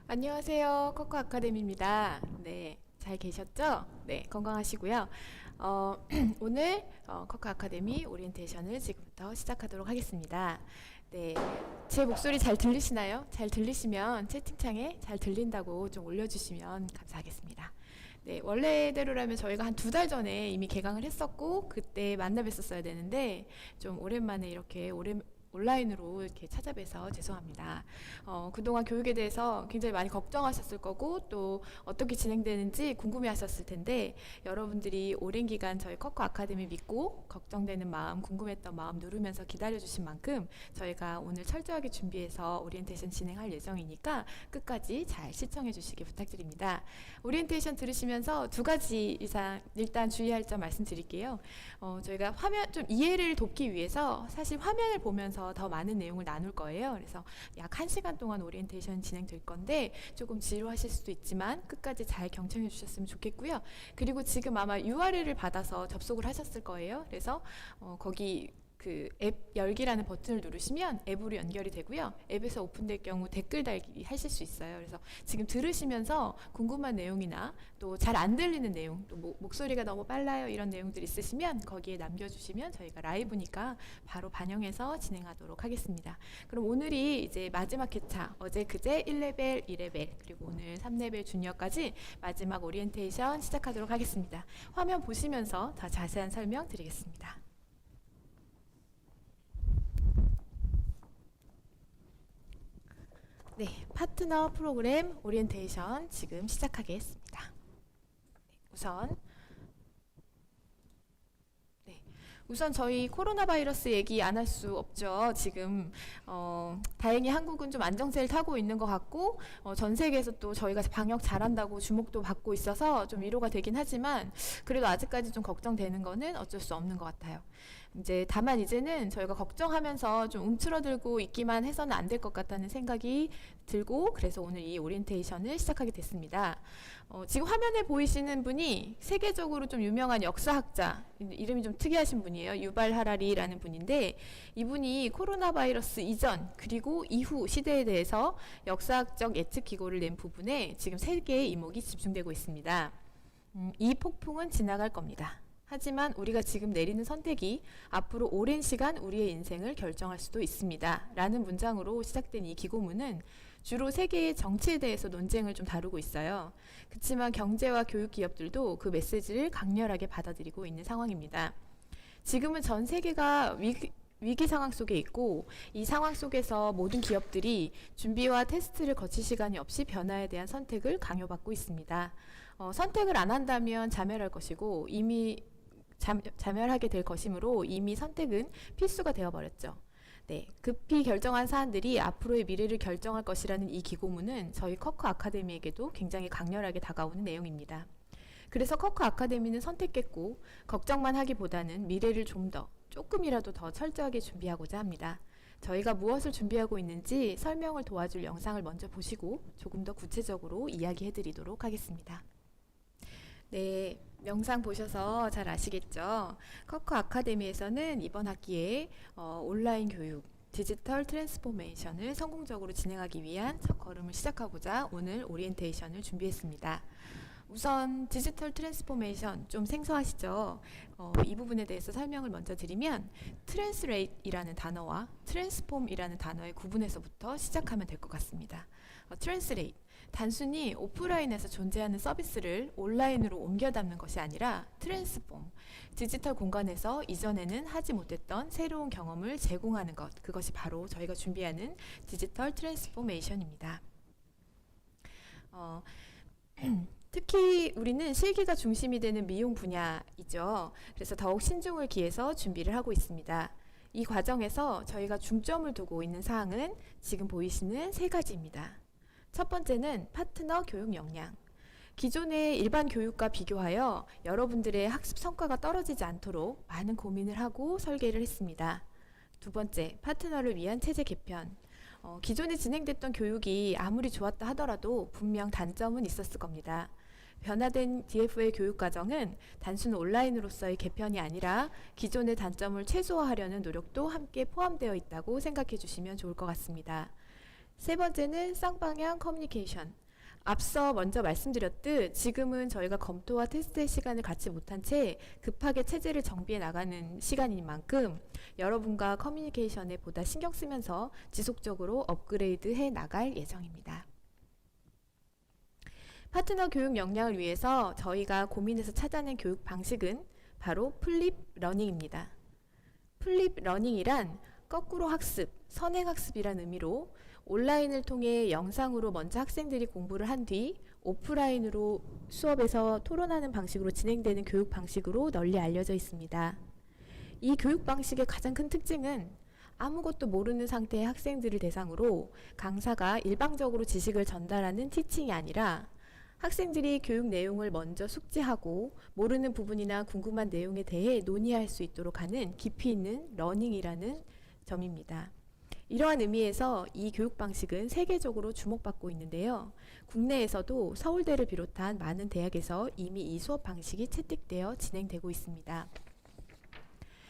안녕하세요. 커커 아카데미입니다. 네, 잘 계셨죠? 네, 건강하시고요. 오늘 커커 아카데미 오리엔테이션을 지금부터 시작하도록 하겠습니다. 네, 제 목소리 잘 들리시나요? 잘 들리시면 채팅창에 잘 들린다고 좀 올려주시면 감사하겠습니다. 네, 원래대로라면 저희가 한 2달 전에 이미 개강을 했었고 그때 만나 뵀었어야 되는데 좀 오랜만에 이렇게 온라인으로 이렇게 찾아뵈서 죄송합니다. 그동안 교육에 대해서 굉장히 많이 걱정하셨을 거고 또 어떻게 진행되는지 궁금해하셨을 텐데 여러분들이 오랜 기간 저희 커커 아카데미 믿고 걱정되는 마음, 궁금했던 마음 누르면서 기다려주신 만큼 저희가 오늘 철저하게 준비해서 오리엔테이션 진행할 예정이니까 끝까지 잘 시청해 주시기 부탁드립니다. 오리엔테이션 들으시면서 2가지 이상 일단 주의할 점 말씀드릴게요. 저희가 화면 좀 이해를 돕기 위해서 사실 화면을 보면서 더 많은 내용을 나눌 거예요. 그래서 약 1시간 동안 오리엔테이션 진행될 건데 조금 지루하실 수도 있지만 끝까지 잘 경청해 주셨으면 좋겠고요. 그리고 지금 아마 URL을 받아서 접속을 하셨을 거예요. 그래서 거기 그 앱 열기라는 버튼을 누르시면 앱으로 연결이 되고요. 앱에서 오픈될 경우 댓글 달기 하실 수 있어요. 그래서 지금 들으시면서 궁금한 내용이나 또 잘 안 들리는 내용, 또 목소리가 너무 빨라요 이런 내용들 있으시면 거기에 남겨주시면 저희가 라이브니까 바로 반영해서 진행하도록 하겠습니다. 그럼 오늘이 이제 마지막 회차, 어제 그제 1레벨, 2레벨 그리고 오늘 3레벨 주니어까지 마지막 오리엔테이션 시작하도록 하겠습니다. 화면 보시면서 더 자세한 설명 드리겠습니다. 네, 파트너 프로그램 오리엔테이션 지금 시작하겠습니다. 우선 우선 저희 코로나 바이러스 얘기 안 할 수 없죠. 지금 다행히 한국은 좀 안정세를 타고 있는 것 같고 전 세계에서 또 저희가 방역 잘한다고 주목도 받고 있어서 좀 위로가 되긴 하지만 그래도 아직까지 좀 걱정되는 거는 어쩔 수 없는 것 같아요. 이제 다만 이제는 저희가 걱정하면서 좀 움츠러들고 있기만 해서는 안 될 것 같다는 생각이 들고 그래서 오늘 이 오리엔테이션을 시작하게 됐습니다. 지금 화면에 보이시는 분이 세계적으로 좀 유명한 역사학자, 이름이 좀 특이하신 분이에요. 유발 하라리라는 분인데 이분이 코로나 바이러스 이전 그리고 이후 시대에 대해서 역사학적 예측 기고를 낸 부분에 지금 3개의 이목이 집중되고 있습니다. 이 폭풍은 지나갈 겁니다. 하지만 우리가 지금 내리는 선택이 앞으로 오랜 시간 우리의 인생을 결정할 수도 있습니다. 라는 문장으로 시작된 이 기고문은 주로 세계의 정치에 대해서 논쟁을 좀 다루고 있어요. 그렇지만 경제와 교육 기업들도 그 메시지를 강렬하게 받아들이고 있는 상황입니다. 지금은 전 세계가 위기 상황 속에 있고 이 상황 속에서 모든 기업들이 준비와 테스트를 거칠 시간이 없이 변화에 대한 선택을 강요받고 있습니다. 선택을 안 한다면 자멸할 것이고 이미 자멸하게 될 것이므로 이미 선택은 필수가 되어버렸죠. 네, 급히 결정한 사안들이 앞으로의 미래를 결정할 것이라는 이 기고문은 저희 커커 아카데미에게도 굉장히 강렬하게 다가오는 내용입니다. 그래서 커커 아카데미는 선택했고 걱정만 하기보다는 미래를 조금이라도 더 철저하게 준비하고자 합니다. 저희가 무엇을 준비하고 있는지 설명을 도와줄 영상을 먼저 보시고 조금 더 구체적으로 이야기해 드리도록 하겠습니다. 네, 영상 보셔서 잘 아시겠죠? 커커 아카데미에서는 이번 학기에 온라인 교육, 디지털 트랜스포메이션을 성공적으로 진행하기 위한 첫걸음을 시작하고자 오늘 오리엔테이션을 준비했습니다. 우선 디지털 트랜스포메이션 좀 생소하시죠? 이 부분에 대해서 설명을 먼저 드리면 트랜스레이트이라는 단어와 트랜스폼이라는 단어의 구분에서부터 시작하면 될 것 같습니다. 트랜스레이트, 단순히 오프라인에서 존재하는 서비스를 온라인으로 옮겨 담는 것이 아니라 트랜스폼, 디지털 공간에서 이전에는 하지 못했던 새로운 경험을 제공하는 것, 그것이 바로 저희가 준비하는 디지털 트랜스포메이션입니다. 특히 우리는 실기가 중심이 되는 미용 분야이죠. 그래서 더욱 신중을 기해서 준비를 하고 있습니다. 이 과정에서 저희가 중점을 두고 있는 사항은 지금 보이시는 3가지입니다. 첫 번째는 파트너 교육 역량. 기존의 일반 교육과 비교하여 여러분들의 학습 성과가 떨어지지 않도록 많은 고민을 하고 설계를 했습니다. 두 번째, 파트너를 위한 체제 개편. 기존에 진행됐던 교육이 아무리 좋았다 하더라도 분명 단점은 있었을 겁니다. 변화된 DF의 교육과정은 단순 온라인으로서의 개편이 아니라 기존의 단점을 최소화하려는 노력도 함께 포함되어 있다고 생각해 주시면 좋을 것 같습니다. 세 번째는 쌍방향 커뮤니케이션. 앞서 먼저 말씀드렸듯 지금은 저희가 검토와 테스트의 시간을 갖지 못한 채 급하게 체제를 정비해 나가는 시간인 만큼 여러분과 커뮤니케이션에 보다 신경 쓰면서 지속적으로 업그레이드 해 나갈 예정입니다. 파트너 교육 역량을 위해서 저희가 고민해서 찾아낸 교육 방식은 바로 플립 러닝입니다. 플립 러닝이란 거꾸로 학습, 선행 학습이란 의미로 온라인을 통해 영상으로 먼저 학생들이 공부를 한 뒤 오프라인으로 수업에서 토론하는 방식으로 진행되는 교육 방식으로 널리 알려져 있습니다. 이 교육 방식의 가장 큰 특징은 아무것도 모르는 상태의 학생들을 대상으로 강사가 일방적으로 지식을 전달하는 티칭이 아니라 학생들이 교육 내용을 먼저 숙지하고 모르는 부분이나 궁금한 내용에 대해 논의할 수 있도록 하는 깊이 있는 러닝이라는 점입니다. 이러한 의미에서 이 교육 방식은 세계적으로 주목받고 있는데요. 국내에서도 서울대를 비롯한 많은 대학에서 이미 이 수업 방식이 채택되어 진행되고 있습니다.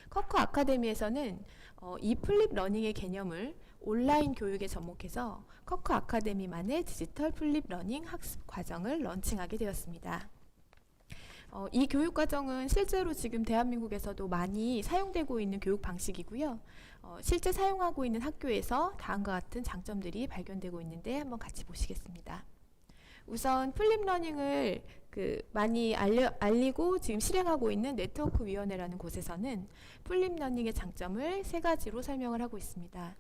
커커 아카데미에서는 이 플립 러닝의 개념을 온라인 교육에 접목해서 커커 아카데미만의 디지털 플립 러닝 학습 과정을 런칭하게 되었습니다. 이 교육 과정은 실제로 지금 대한민국에서도 많이 사용되고 있는 교육 방식이고요. 실제 사용하고 있는 학교에서 다음과 같은 장점들이 발견되고 있는데 한번 같이 보시겠습니다. 우선 플립 러닝을 많이 알리고 지금 실행하고 있는 네트워크 위원회라는 곳에서는 플립 러닝의 장점을 세 가지로 설명을 하고 있습니다.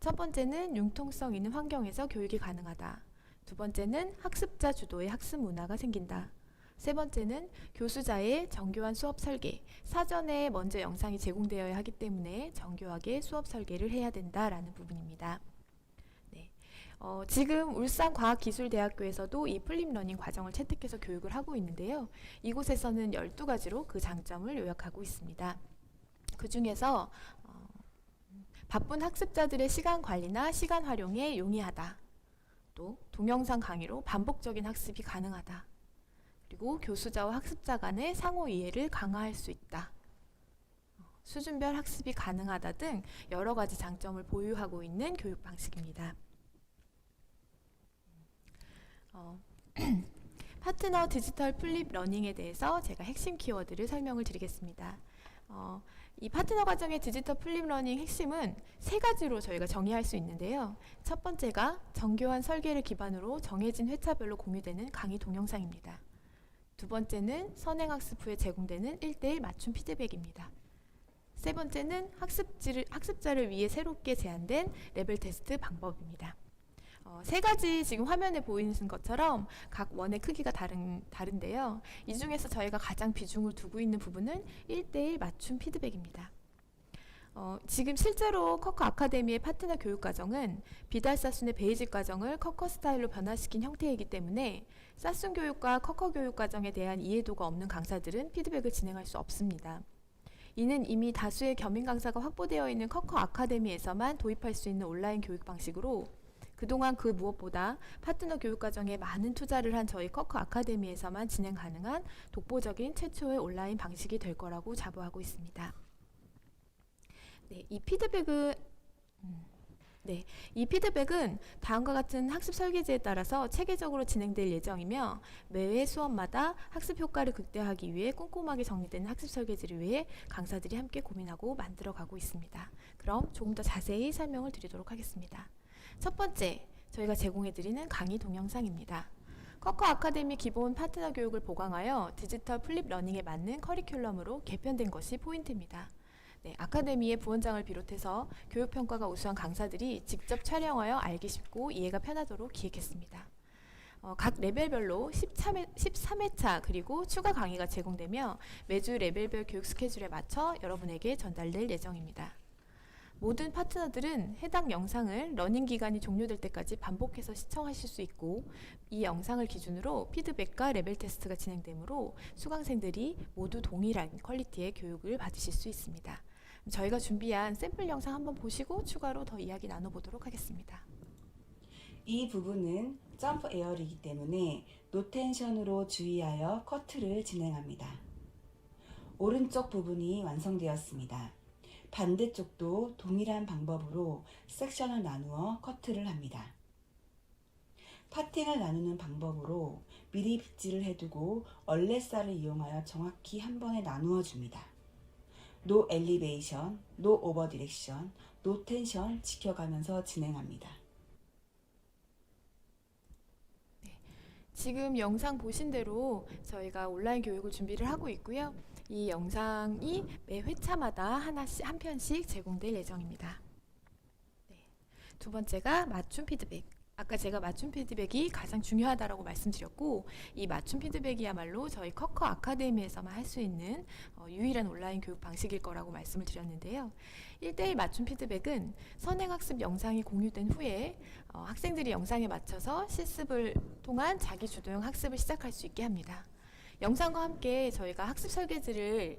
첫 번째는 융통성 있는 환경에서 교육이 가능하다. 두 번째는 학습자 주도의 학습 문화가 생긴다. 세 번째는 교수자의 정교한 수업 설계, 사전에 먼저 영상이 제공되어야 하기 때문에 정교하게 수업 설계를 해야 된다라는 부분입니다. 네. 지금 울산과학기술대학교에서도 이 플립 러닝 과정을 채택해서 교육을 하고 있는데요. 이곳에서는 12가지로 그 장점을 요약하고 있습니다. 그 중에서 바쁜 학습자들의 시간 관리나 시간 활용에 용이하다. 또 동영상 강의로 반복적인 학습이 가능하다. 그리고 교수자와 학습자 간의 상호 이해를 강화할 수 있다. 수준별 학습이 가능하다 등 여러 가지 장점을 보유하고 있는 교육 방식입니다. 파트너 디지털 플립 러닝에 대해서 제가 핵심 키워드를 설명을 드리겠습니다. 이 파트너 과정의 디지털 플립 러닝 핵심은 세 가지로 저희가 정의할 수 있는데요. 첫 번째가 정교한 설계를 기반으로 정해진 회차별로 공유되는 강의 동영상입니다. 두 번째는 선행학습 후에 제공되는 1:1 맞춤 피드백입니다. 세 번째는 학습자를 위해 새롭게 제안된 레벨 테스트 방법입니다. 세 가지 지금 화면에 보이는 것처럼 각 원의 크기가 다른데요. 이 중에서 저희가 가장 비중을 두고 있는 부분은 1:1 맞춤 피드백입니다. 지금 실제로 커커 아카데미의 파트너 교육 과정은 비달사순의 베이직 과정을 커커 스타일로 변화시킨 형태이기 때문에 사순 교육과 커커 교육 과정에 대한 이해도가 없는 강사들은 피드백을 진행할 수 없습니다. 이는 이미 다수의 겸임 강사가 확보되어 있는 커커 아카데미에서만 도입할 수 있는 온라인 교육 방식으로 그동안 그 무엇보다 파트너 교육 과정에 많은 투자를 한 저희 커커 아카데미에서만 진행 가능한 독보적인 최초의 온라인 방식이 될 거라고 자부하고 있습니다. 네, 이 피드백은 다음과 같은 학습 설계지에 따라서 체계적으로 진행될 예정이며 매회 수업마다 학습 효과를 극대화하기 위해 꼼꼼하게 정리되는 학습 설계지를 위해 강사들이 함께 고민하고 만들어가고 있습니다. 그럼 조금 더 자세히 설명을 드리도록 하겠습니다. 첫 번째, 저희가 제공해드리는 강의 동영상입니다. 커커 아카데미 기본 파트너 교육을 보강하여 디지털 플립 러닝에 맞는 커리큘럼으로 개편된 것이 포인트입니다. 네, 아카데미의 부원장을 비롯해서 교육평가가 우수한 강사들이 직접 촬영하여 알기 쉽고 이해가 편하도록 기획했습니다. 각 레벨별로 13회차 그리고 추가 강의가 제공되며 매주 레벨별 교육 스케줄에 맞춰 여러분에게 전달될 예정입니다. 모든 파트너들은 해당 영상을 러닝 기간이 종료될 때까지 반복해서 시청하실 수 있고 이 영상을 기준으로 피드백과 레벨 테스트가 진행되므로 수강생들이 모두 동일한 퀄리티의 교육을 받으실 수 있습니다. 저희가 준비한 샘플 영상 한번 보시고 추가로 더 이야기 나눠보도록 하겠습니다. 이 부분은 점프 에어리기 때문에 노텐션으로 주의하여 커트를 진행합니다. 오른쪽 부분이 완성되었습니다. 반대쪽도 동일한 방법으로 섹션을 나누어 커트를 합니다. 파팅을 나누는 방법으로 미리 빗질을 해두고 얼레살을 이용하여 정확히 한 번에 나누어 줍니다. 노 엘리베이션, 노 오버 디렉션, 노 텐션 지켜가면서 진행합니다. 지금 영상 보신 대로 저희가 온라인 교육을 준비를 하고 있고요. 이 영상이 매 회차마다 하나씩 한 편씩 제공될 예정입니다. 두 번째가 맞춤 피드백. 아까 제가 맞춤 피드백이 가장 중요하다라고 말씀드렸고, 이 맞춤 피드백이야말로 저희 커커 아카데미에서만 할 수 있는 유일한 온라인 교육 방식일 거라고 말씀을 드렸는데요. 1대1 맞춤 피드백은 선행학습 영상이 공유된 후에 학생들이 영상에 맞춰서 실습을 통한 자기주도형 학습을 시작할 수 있게 합니다. 영상과 함께 저희가 학습 설계지를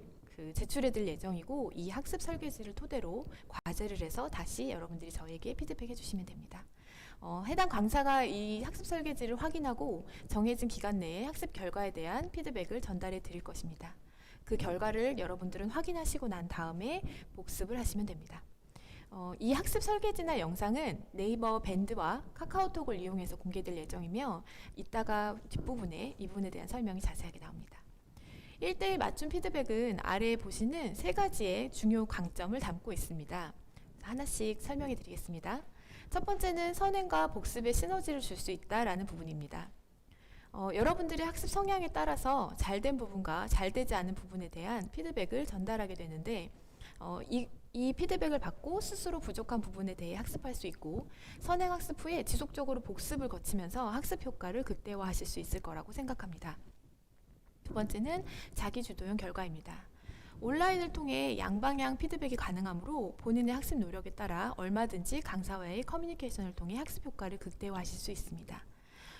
제출해드릴 예정이고, 이 학습 설계지를 토대로 과제를 해서 다시 여러분들이 저에게 피드백해 주시면 됩니다. 해당 강사가 이 학습 설계지를 확인하고 정해진 기간 내에 학습 결과에 대한 피드백을 전달해 드릴 것입니다. 그 결과를 여러분들은 확인하시고 난 다음에 복습을 하시면 됩니다. 이 학습 설계지나 영상은 네이버 밴드와 카카오톡을 이용해서 공개될 예정이며, 이따가 뒷부분에 이 부분에 대한 설명이 자세하게 나옵니다. 1대1 맞춤 피드백은 아래에 보시는 세 가지의 중요 강점을 담고 있습니다. 하나씩 설명해 드리겠습니다. 첫 번째는 선행과 복습의 시너지를 줄 수 있다라는 부분입니다. 여러분들의 학습 성향에 따라서 잘된 부분과 잘 되지 않은 부분에 대한 피드백을 전달하게 되는데, 이 피드백을 받고 스스로 부족한 부분에 대해 학습할 수 있고, 선행학습 후에 지속적으로 복습을 거치면서 학습 효과를 극대화하실 수 있을 거라고 생각합니다. 두 번째는 자기주도형 결과입니다. 온라인을 통해 양방향 피드백이 가능하므로 본인의 학습 노력에 따라 얼마든지 강사와의 커뮤니케이션을 통해 학습 효과를 극대화하실 수 있습니다.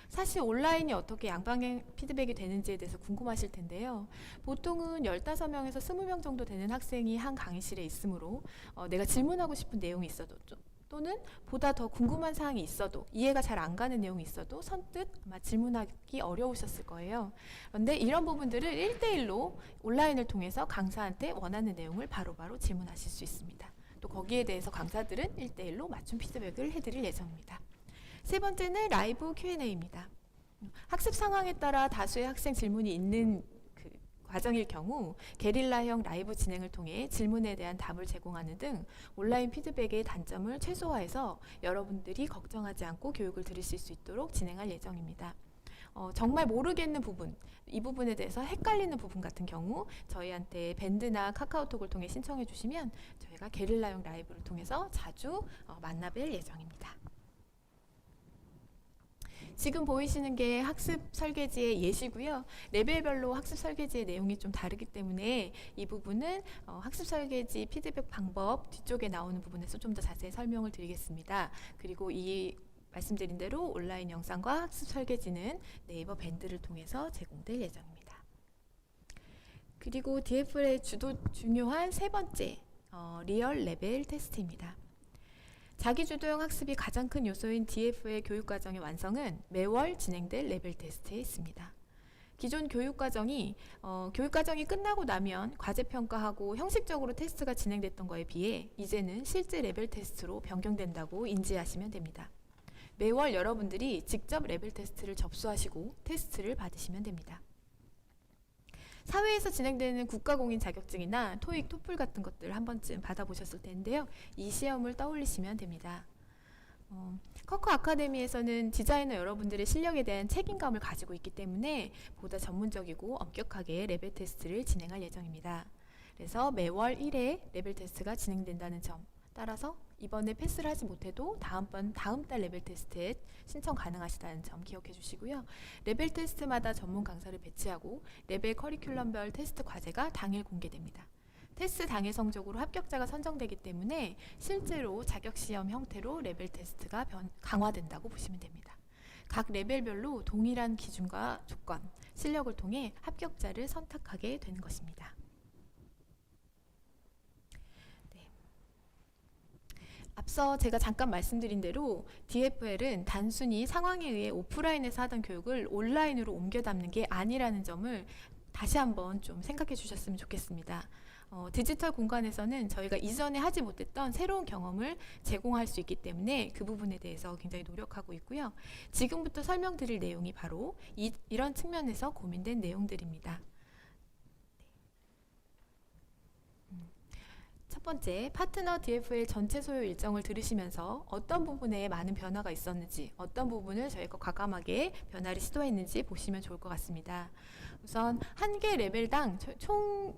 사실 온라인이 어떻게 양방향 피드백이 되는지에 대해서 궁금하실 텐데요. 보통은 15명에서 20명 정도 되는 학생이 한 강의실에 있으므로 내가 질문하고 싶은 내용이 있어도 또는 보다 더 궁금한 사항이 있어도, 이해가 잘 안 가는 내용이 있어도 선뜻 아마 질문하기 어려우셨을 거예요. 그런데 이런 부분들을 1대1로 온라인을 통해서 강사한테 원하는 내용을 바로바로 질문하실 수 있습니다. 또 거기에 대해서 강사들은 1대1로 맞춤 피드백을 해드릴 예정입니다. 세 번째는 라이브 Q&A입니다. 학습 상황에 따라 다수의 학생 질문이 있는 과정일 경우 게릴라형 라이브 진행을 통해 질문에 대한 답을 제공하는 등 온라인 피드백의 단점을 최소화해서 여러분들이 걱정하지 않고 교육을 들으실 수 있도록 진행할 예정입니다. 정말 모르겠는 부분, 이 부분에 대해서 헷갈리는 부분 같은 경우 저희한테 밴드나 카카오톡을 통해 신청해 주시면 저희가 게릴라형 라이브를 통해서 자주 만나뵐 예정입니다. 지금 보이시는 게 학습 설계지의 예시고요. 레벨별로 학습 설계지의 내용이 좀 다르기 때문에 이 부분은 학습 설계지 피드백 방법 뒤쪽에 나오는 부분에서 좀 더 자세히 설명을 드리겠습니다. 그리고 이 말씀드린 대로 온라인 영상과 학습 설계지는 네이버 밴드를 통해서 제공될 예정입니다. 그리고 DFL의 중요한 세 번째 리얼 레벨 테스트입니다. 자기주도형 학습이 가장 큰 요소인 DF의 교육과정의 완성은 매월 진행될 레벨 테스트에 있습니다. 기존 교육과정이 끝나고 나면 과제평가하고 형식적으로 테스트가 진행됐던 거에 비해 이제는 실제 레벨 테스트로 변경된다고 인지하시면 됩니다. 매월 여러분들이 직접 레벨 테스트를 접수하시고 테스트를 받으시면 됩니다. 사회에서 진행되는 국가공인 자격증이나 토익, 토플 같은 것들 한 번쯤 받아보셨을 텐데요. 이 시험을 떠올리시면 됩니다. 커커 아카데미에서는 디자이너 여러분들의 실력에 대한 책임감을 가지고 있기 때문에 보다 전문적이고 엄격하게 레벨 테스트를 진행할 예정입니다. 그래서 매월 1회 레벨 테스트가 진행된다는 점, 따라서 이번에 패스를 하지 못해도 다음 달 레벨 테스트에 신청 가능하시다는 점 기억해 주시고요. 레벨 테스트마다 전문 강사를 배치하고 레벨 커리큘럼별 테스트 과제가 당일 공개됩니다. 테스트 당일 성적으로 합격자가 선정되기 때문에 실제로 자격시험 형태로 레벨 테스트가 강화된다고 보시면 됩니다. 각 레벨별로 동일한 기준과 조건, 실력을 통해 합격자를 선택하게 되는 것입니다. 앞서 제가 잠깐 말씀드린 대로 DFL은 단순히 상황에 의해 오프라인에서 하던 교육을 온라인으로 옮겨 담는 게 아니라는 점을 다시 한번 좀 생각해 주셨으면 좋겠습니다. 디지털 공간에서는 저희가 이전에 하지 못했던 새로운 경험을 제공할 수 있기 때문에 그 부분에 대해서 굉장히 노력하고 있고요. 지금부터 설명드릴 내용이 바로 이런 측면에서 고민된 내용들입니다. 첫 번째, 파트너 DFL 전체 소요 일정을 들으시면서 어떤 부분에 많은 변화가 있었는지, 어떤 부분을 저희가 과감하게 변화를 시도했는지 보시면 좋을 것 같습니다. 우선 한 개 레벨당 총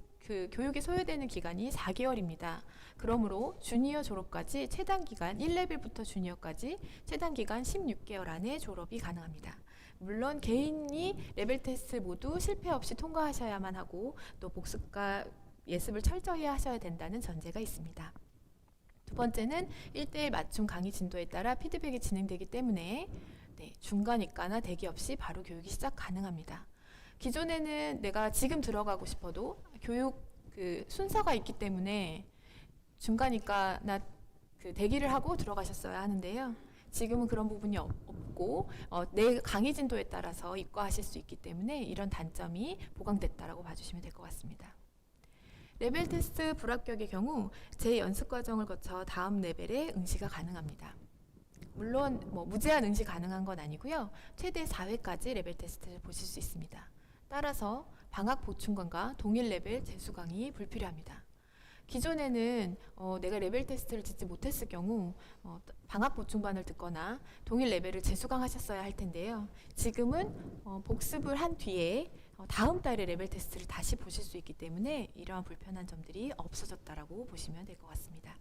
교육에 소요되는 기간이 4개월입니다. 그러므로 주니어 졸업까지 최단 기간 1레벨부터 주니어까지 최단 기간 16개월 안에 졸업이 가능합니다. 물론 개인이 레벨 테스트 모두 실패 없이 통과하셔야만 하고 또 복습과 예습을 철저히 하셔야 된다는 전제가 있습니다. 두 번째는 1:1 맞춤 강의 진도에 따라 피드백이 진행되기 때문에 중간이과나 대기 없이 바로 교육이 시작 가능합니다. 기존에는 내가 지금 들어가고 싶어도 교육 순서가 있기 때문에 중간이과나 대기를 하고 들어가셨어야 하는데요. 지금은 그런 부분이 없고 내 강의 진도에 따라서 입과하실 수 있기 때문에 이런 단점이 보강됐다라고 봐주시면 될 것 같습니다. 레벨 테스트 불합격의 경우 재연습 과정을 거쳐 다음 레벨에 응시가 가능합니다. 물론 무제한 응시 가능한 건 아니고요. 최대 4회까지 레벨 테스트를 보실 수 있습니다. 따라서 방학 보충관과 동일 레벨 재수 강의 불필요합니다. 기존에는 내가 레벨 테스트를 듣지 못했을 경우 방학 보충반을 듣거나 동일 레벨을 재수강하셨어야 할 텐데요. 지금은 복습을 한 뒤에 다음 달에 레벨 테스트를 다시 보실 수 있기 때문에 이러한 불편한 점들이 없어졌다라고 보시면 될 것 같습니다.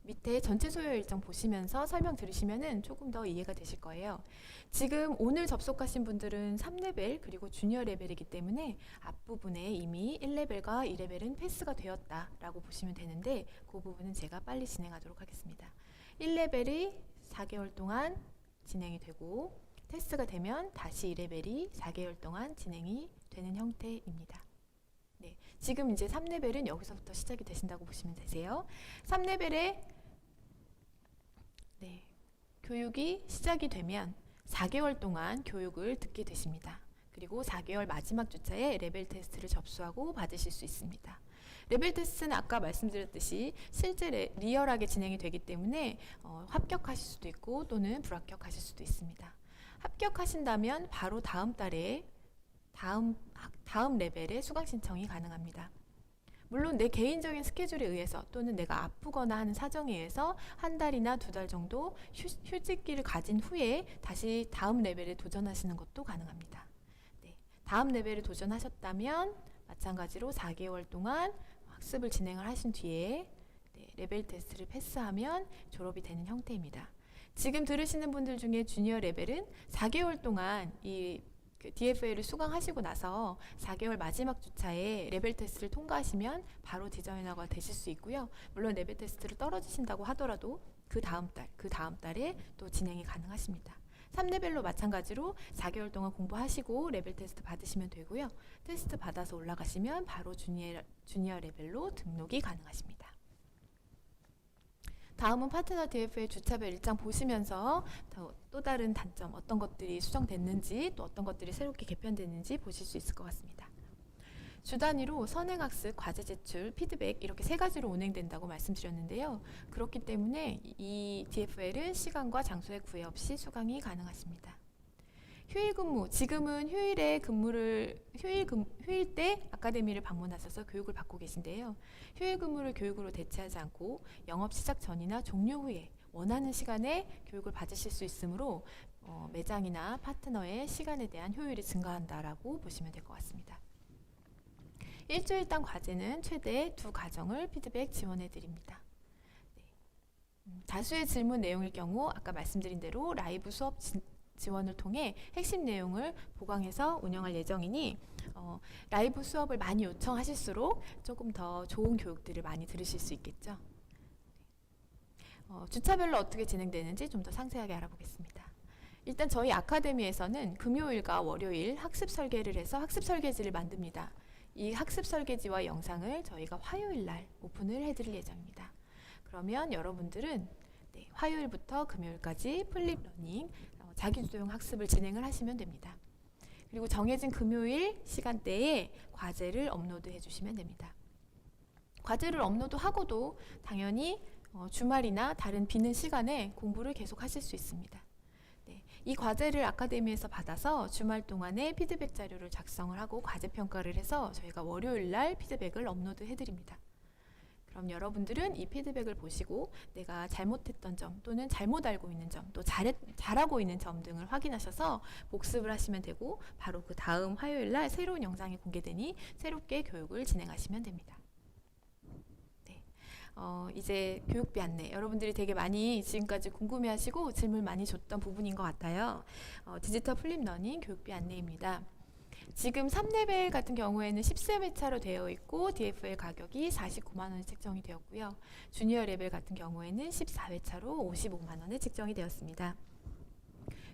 밑에 전체 소요 일정 보시면서 설명 들으시면은 조금 더 이해가 되실 거예요. 지금 오늘 접속하신 분들은 3레벨 그리고 주니어 레벨이기 때문에 앞부분에 이미 1레벨과 2레벨은 패스가 되었다라고 보시면 되는데 그 부분은 제가 빨리 진행하도록 하겠습니다. 1레벨이 4개월 동안 진행이 되고 테스트가 되면 다시 2레벨이 4개월 동안 진행이 되는 형태입니다. 네, 지금 이제 3레벨은 여기서부터 시작이 되신다고 보시면 되세요. 3레벨에 교육이 시작이 되면 4개월 동안 교육을 듣게 되십니다. 그리고 4개월 마지막 주차에 레벨 테스트를 접수하고 받으실 수 있습니다. 레벨 테스트는 아까 말씀드렸듯이 실제 리얼하게 진행이 되기 때문에 합격하실 수도 있고 또는 불합격하실 수도 있습니다. 합격하신다면 바로 다음 달에 다음 레벨의 수강 신청이 가능합니다. 물론 내 개인적인 스케줄에 의해서 또는 내가 아프거나 하는 사정에 의해서 한 달이나 2달 정도 휴직기를 가진 후에 다시 다음 레벨에 도전하시는 것도 가능합니다. 다음 레벨에 도전하셨다면 마찬가지로 4개월 동안 학습을 진행을 하신 뒤에 레벨 테스트를 패스하면 졸업이 되는 형태입니다. 지금 들으시는 분들 중에 주니어 레벨은 4개월 동안 이 DFL을 수강하시고 나서 4개월 마지막 주차에 레벨 테스트를 통과하시면 바로 디자이너가 되실 수 있고요. 물론 레벨 테스트를 떨어지신다고 하더라도 그 다음 달에 또 진행이 가능하십니다. 3레벨로 마찬가지로 4개월 동안 공부하시고 레벨 테스트 받으시면 되고요. 테스트 받아서 올라가시면 바로 주니어 레벨로 등록이 가능하십니다. 다음은 파트너 DFL 주차별 일정 보시면서 또 다른 단점, 어떤 것들이 수정됐는지 또 어떤 것들이 새롭게 개편됐는지 보실 수 있을 것 같습니다. 주 단위로 선행학습, 과제 제출, 피드백 이렇게 3가지로 운행된다고 말씀드렸는데요. 그렇기 때문에 이 DFL은 시간과 장소에 구애 없이 수강이 가능하십니다. 휴일 근무, 지금은 휴일 때 아카데미를 방문하셔서 교육을 받고 계신데요. 휴일 근무를 교육으로 대체하지 않고 영업 시작 전이나 종료 후에 원하는 시간에 교육을 받으실 수 있으므로 매장이나 파트너의 시간에 대한 효율이 증가한다라고 보시면 될 것 같습니다. 일주일당 과제는 최대 2과정을 피드백 지원해 드립니다. 다수의 질문 내용일 경우 아까 말씀드린 대로 라이브 수업 지원을 통해 핵심 내용을 보강해서 운영할 예정이니 라이브 수업을 많이 요청하실수록 조금 더 좋은 교육들을 많이 들으실 수 있겠죠. 주차별로 어떻게 진행되는지 좀 더 상세하게 알아보겠습니다. 일단 저희 아카데미에서는 금요일과 월요일 학습 설계를 해서 학습 설계지를 만듭니다. 이 학습 설계지와 영상을 저희가 화요일 날 오픈을 해드릴 예정입니다. 그러면 여러분들은 화요일부터 금요일까지 플립 러닝 자기주도형 학습을 진행을 하시면 됩니다. 그리고 정해진 금요일 시간대에 과제를 업로드해 주시면 됩니다. 과제를 업로드하고도 당연히 주말이나 다른 비는 시간에 공부를 계속 하실 수 있습니다. 네, 이 과제를 아카데미에서 받아서 주말 동안에 피드백 자료를 작성을 하고 과제 평가를 해서 저희가 월요일 날 피드백을 업로드 해드립니다. 그럼 여러분들은 이 피드백을 보시고 내가 잘못했던 점 또는 잘못 알고 있는 점 또 잘하고 있는 점 등을 확인하셔서 복습을 하시면 되고 바로 그 다음 화요일 날 새로운 영상이 공개되니 새롭게 교육을 진행하시면 됩니다. 네, 이제 교육비 안내 여러분들이 되게 많이 지금까지 궁금해하시고 질문 많이 줬던 부분인 것 같아요. 디지털 플립러닝 교육비 안내입니다. 지금 3레벨 같은 경우에는 10세매차로 되어 있고 DFL 가격이 49만 원에 책정이 되었고요. 주니어 레벨 같은 경우에는 14회차로 55만 원에 책정이 되었습니다.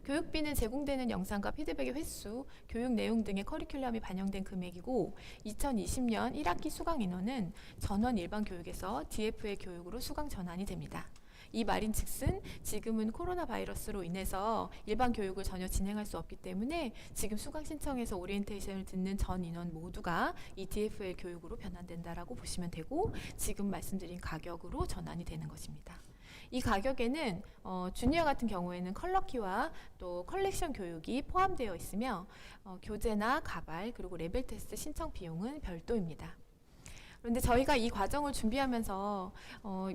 교육비는 제공되는 영상과 피드백의 횟수, 교육 내용 등의 커리큘럼이 반영된 금액이고 2020년 1학기 수강 인원은 전원 일반 교육에서 DFL 교육으로 수강 전환이 됩니다. 이 말인즉슨 지금은 코로나 바이러스로 인해서 일반 교육을 전혀 진행할 수 없기 때문에 지금 수강 신청해서 오리엔테이션을 듣는 전 인원 모두가 이 DFL 교육으로 변환된다라고 보시면 되고 지금 말씀드린 가격으로 전환이 되는 것입니다. 이 가격에는 주니어 같은 경우에는 컬러키와 또 컬렉션 교육이 포함되어 있으며 교재나 가발 그리고 레벨 테스트 신청 비용은 별도입니다. 그런데 저희가 이 과정을 준비하면서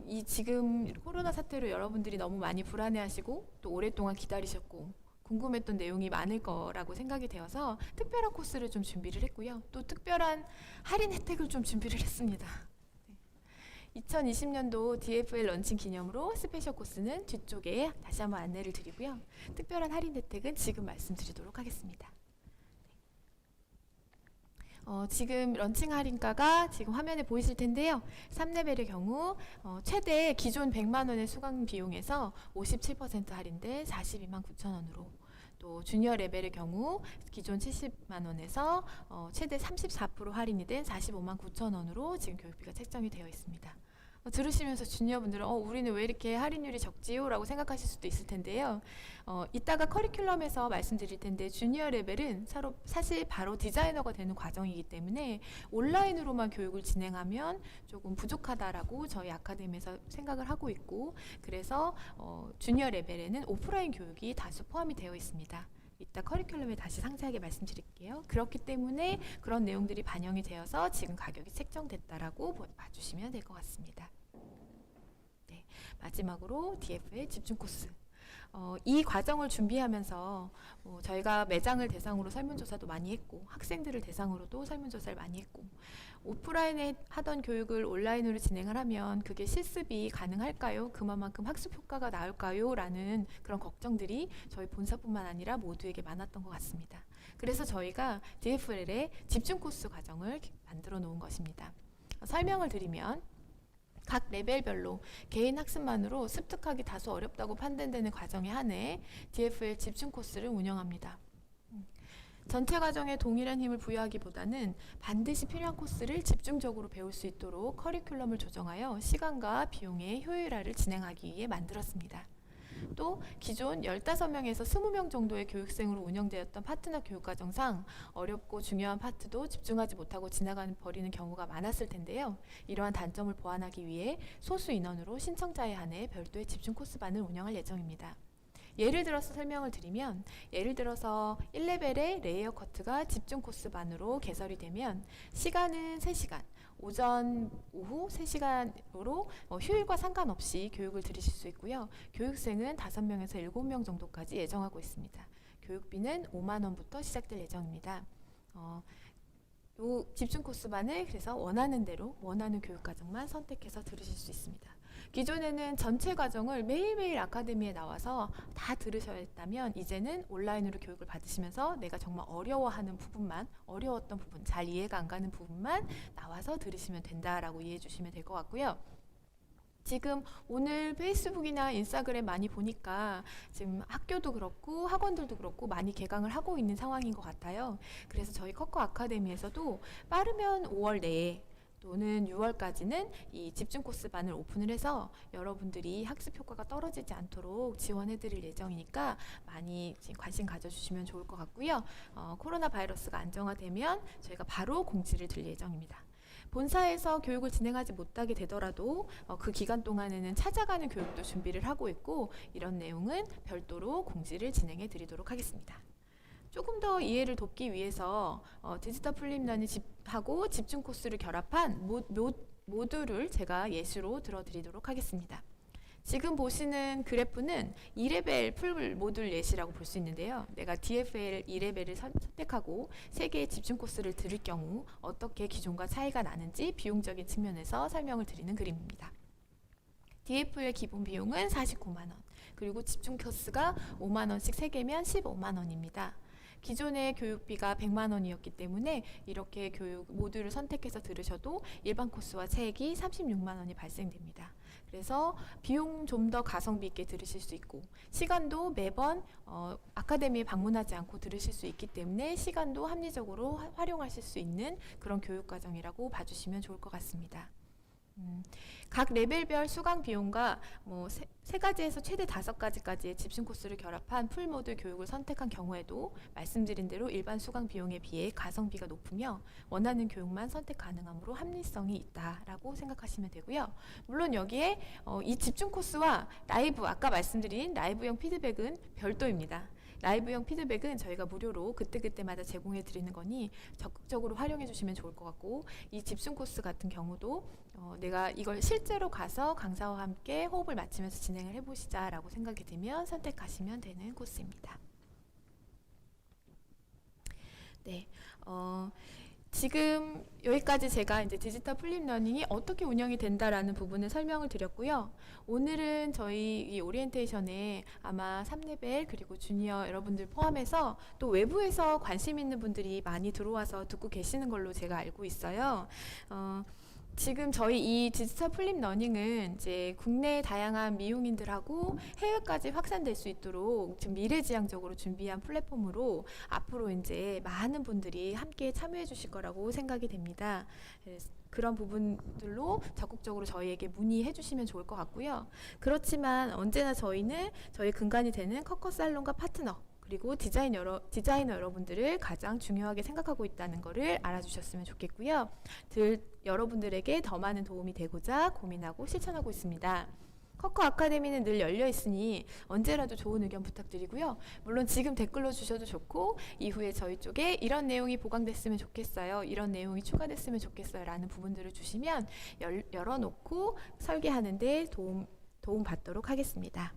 이 지금 코로나 사태로 여러분들이 너무 많이 불안해하시고 또 오랫동안 기다리셨고 궁금했던 내용이 많을 거라고 생각이 되어서 특별한 코스를 좀 준비를 했고요. 또 특별한 할인 혜택을 좀 준비를 했습니다. 2020년도 DFL 런칭 기념으로 스페셜 코스는 뒤쪽에 다시 한번 안내를 드리고요. 특별한 할인 혜택은 지금 말씀드리도록 하겠습니다. 지금 런칭 할인가가 지금 화면에 보이실 텐데요. 3레벨의 경우 최대 기존 100만 원의 수강 비용에서 57% 할인된 42만 9천 원으로 또 주니어 레벨의 경우 기존 70만 원에서 최대 34% 할인이 된 45만 9천 원으로 지금 교육비가 책정이 되어 있습니다. 들으시면서 주니어분들은 우리는 왜 이렇게 할인율이 적지요? 라고 생각하실 수도 있을 텐데요. 이따가 커리큘럼에서 말씀드릴 텐데 주니어 레벨은 사실 바로 디자이너가 되는 과정이기 때문에 온라인으로만 교육을 진행하면 조금 부족하다라고 저희 아카데미에서 생각을 하고 있고 그래서 주니어 레벨에는 오프라인 교육이 다수 포함이 되어 있습니다. 이따 커리큘럼에 다시 상세하게 말씀드릴게요. 그렇기 때문에 그런 내용들이 반영이 되어서 지금 가격이 책정됐다라고 봐주시면 될 것 같습니다. 네, 마지막으로 DFL 집중 코스. 이 과정을 준비하면서 저희가 매장을 대상으로 설문조사도 많이 했고 학생들을 대상으로도 설문조사를 많이 했고 오프라인에 하던 교육을 온라인으로 진행을 하면 그게 실습이 가능할까요? 그만큼 학습 효과가 나올까요? 라는 그런 걱정들이 저희 본사뿐만 아니라 모두에게 많았던 것 같습니다. 그래서 저희가 DFL의 집중 코스 과정을 만들어 놓은 것입니다. 설명을 드리면 각 레벨별로 개인 학습만으로 습득하기 다소 어렵다고 판단되는 과정에 한해 DFL 집중 코스를 운영합니다. 전체 과정에 동일한 힘을 부여하기보다는 반드시 필요한 코스를 집중적으로 배울 수 있도록 커리큘럼을 조정하여 시간과 비용의 효율화를 진행하기 위해 만들었습니다. 또 기존 15명에서 20명 정도의 교육생으로 운영되었던 파트너 교육과정상 어렵고 중요한 파트도 집중하지 못하고 버리는 경우가 많았을 텐데요. 이러한 단점을 보완하기 위해 소수 인원으로 신청자에 한해 별도의 집중 코스반을 운영할 예정입니다. 예를 들어서 설명을 드리면 예를 들어서 1레벨의 레이어 커트가 집중 코스반으로 개설이 되면 시간은 3시간 오전, 오후 3시간으로 휴일과 상관없이 교육을 들으실 수 있고요. 교육생은 5명에서 7명 정도까지 예정하고 있습니다. 교육비는 5만 원부터 시작될 예정입니다. 이 집중 코스반을 그래서 원하는 대로 원하는 교육 과정만 선택해서 들으실 수 있습니다. 기존에는 전체 과정을 매일매일 아카데미에 나와서 다 들으셔야 했다면 이제는 온라인으로 교육을 받으시면서 내가 정말 어려워하는 부분만 어려웠던 부분 잘 이해가 안 가는 부분만 나와서 들으시면 된다라고 이해해 주시면 될 것 같고요. 지금 오늘 페이스북이나 인스타그램 많이 보니까 지금 학교도 그렇고 학원들도 그렇고 많이 개강을 하고 있는 상황인 것 같아요. 그래서 저희 커커 아카데미에서도 빠르면 5월 내에 또는 6월까지는 이 집중 코스반을 오픈을 해서 여러분들이 학습 효과가 떨어지지 않도록 지원해 드릴 예정이니까 많이 관심 가져주시면 좋을 것 같고요. 코로나 바이러스가 안정화되면 저희가 바로 공지를 드릴 예정입니다. 본사에서 교육을 진행하지 못하게 되더라도 그 기간 동안에는 찾아가는 교육도 준비를 하고 있고, 이런 내용은 별도로 공지를 진행해 드리도록 하겠습니다. 조금 더 이해를 돕기 위해서 디지털 플립러닝하고 집중 코스를 결합한 모듈을 제가 예시로 들어드리도록 하겠습니다. 지금 보시는 그래프는 2레벨 풀 모듈 예시라고 볼 수 있는데요. 내가 DFL 2레벨을 선택하고 3개의 집중 코스를 들을 경우 어떻게 기존과 차이가 나는지 비용적인 측면에서 설명을 드리는 그림입니다. DFL 기본 비용은 49만 원, 그리고 집중 코스가 5만 원씩 3개면 15만 원입니다. 기존의 교육비가 100만 원이었기 때문에 이렇게 교육 모듈을 선택해서 들으셔도 일반 코스와 차액이 36만 원이 발생됩니다. 그래서 비용 좀 더 가성비 있게 들으실 수 있고, 시간도 매번 아카데미에 방문하지 않고 들으실 수 있기 때문에 시간도 합리적으로 활용하실 수 있는 그런 교육 과정이라고 봐주시면 좋을 것 같습니다. 각 레벨별 수강 비용과 세 가지에서 최대 5가지까지의 집중 코스를 결합한 풀 모듈 교육을 선택한 경우에도 말씀드린 대로 일반 수강 비용에 비해 가성비가 높으며 원하는 교육만 선택 가능하므로 합리성이 있다라고 생각하시면 되고요. 물론 여기에 이 집중 코스와 라이브, 아까 말씀드린 라이브형 피드백은 별도입니다. 라이브형 피드백은 저희가 무료로 그때그때마다 제공해 드리는 거니 적극적으로 활용해 주시면 좋을 것 같고, 이 집중 코스 같은 경우도 내가 이걸 실제로 가서 강사와 함께 호흡을 맞추면서 진행을 해보시자라고 생각이 들면 선택하시면 되는 코스입니다. 네, 지금 여기까지 제가 이제 디지털 플립러닝이 어떻게 운영이 된다라는 부분을 설명을 드렸고요. 오늘은 저희 이 오리엔테이션에 아마 3레벨 그리고 주니어 여러분들 포함해서 또 외부에서 관심 있는 분들이 많이 들어와서 듣고 계시는 걸로 제가 알고 있어요. 지금 저희 이 디지털 플립러닝은 이제 국내 다양한 미용인들하고 해외까지 확산될 수 있도록 지금 미래지향적으로 준비한 플랫폼으로 앞으로 이제 많은 분들이 함께 참여해 주실 거라고 생각이 됩니다. 그런 부분들로 적극적으로 저희에게 문의해 주시면 좋을 것 같고요. 그렇지만 언제나 저희는 저희 근간이 되는 커커살론과 파트너, 그리고 디자이너 여러분들을 가장 중요하게 생각하고 있다는 것을 알아주셨으면 좋겠고요. 여러분들에게 더 많은 도움이 되고자 고민하고 실천하고 있습니다. 커커 아카데미는 늘 열려 있으니 언제라도 좋은 의견 부탁드리고요. 물론 지금 댓글로 주셔도 좋고, 이후에 저희 쪽에 이런 내용이 보강됐으면 좋겠어요, 이런 내용이 추가됐으면 좋겠어요 라는 부분들을 주시면 열어놓고 설계하는 데 도움 받도록 하겠습니다.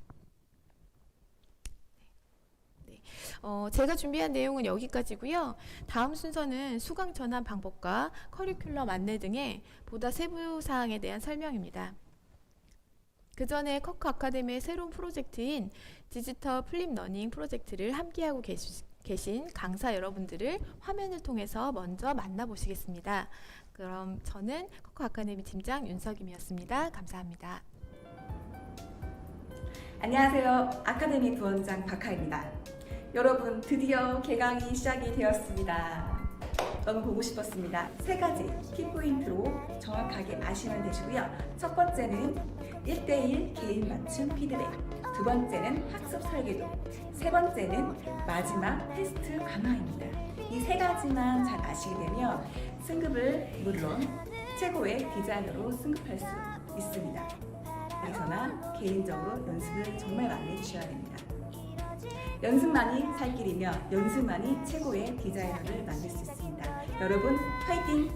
제가 준비한 내용은 여기까지고요. 다음 순서는 수강 전환 방법과 커리큘럼 안내 등의 보다 세부 사항에 대한 설명입니다. 그 전에 커커 아카데미의 새로운 프로젝트인 디지털 플립러닝 프로젝트를 함께하고 계신 강사 여러분들을 화면을 통해서 먼저 만나보시겠습니다. 그럼 저는 커커 아카데미 팀장 윤석임이었습니다. 감사합니다. 안녕하세요. 아카데미 부원장 박하입니다. 여러분, 드디어 개강이 시작이 되었습니다. 너무 보고 싶었습니다. 3가지 키포인트로 정확하게 아시면 되시고요. 첫 번째는 1대1 개인 맞춤 피드백, 두 번째는 학습 설계도, 세 번째는 마지막 테스트 강화입니다. 이 3가지만 잘 아시게 되면 승급을 물론 최고의 디자이너로 승급할 수 있습니다. 어디서나 개인적으로 연습을 정말 많이 해주셔야 됩니다. 연습만이 살 길이며 연습만이 최고의 디자이너를 만들 수 있습니다. 여러분 파이팅!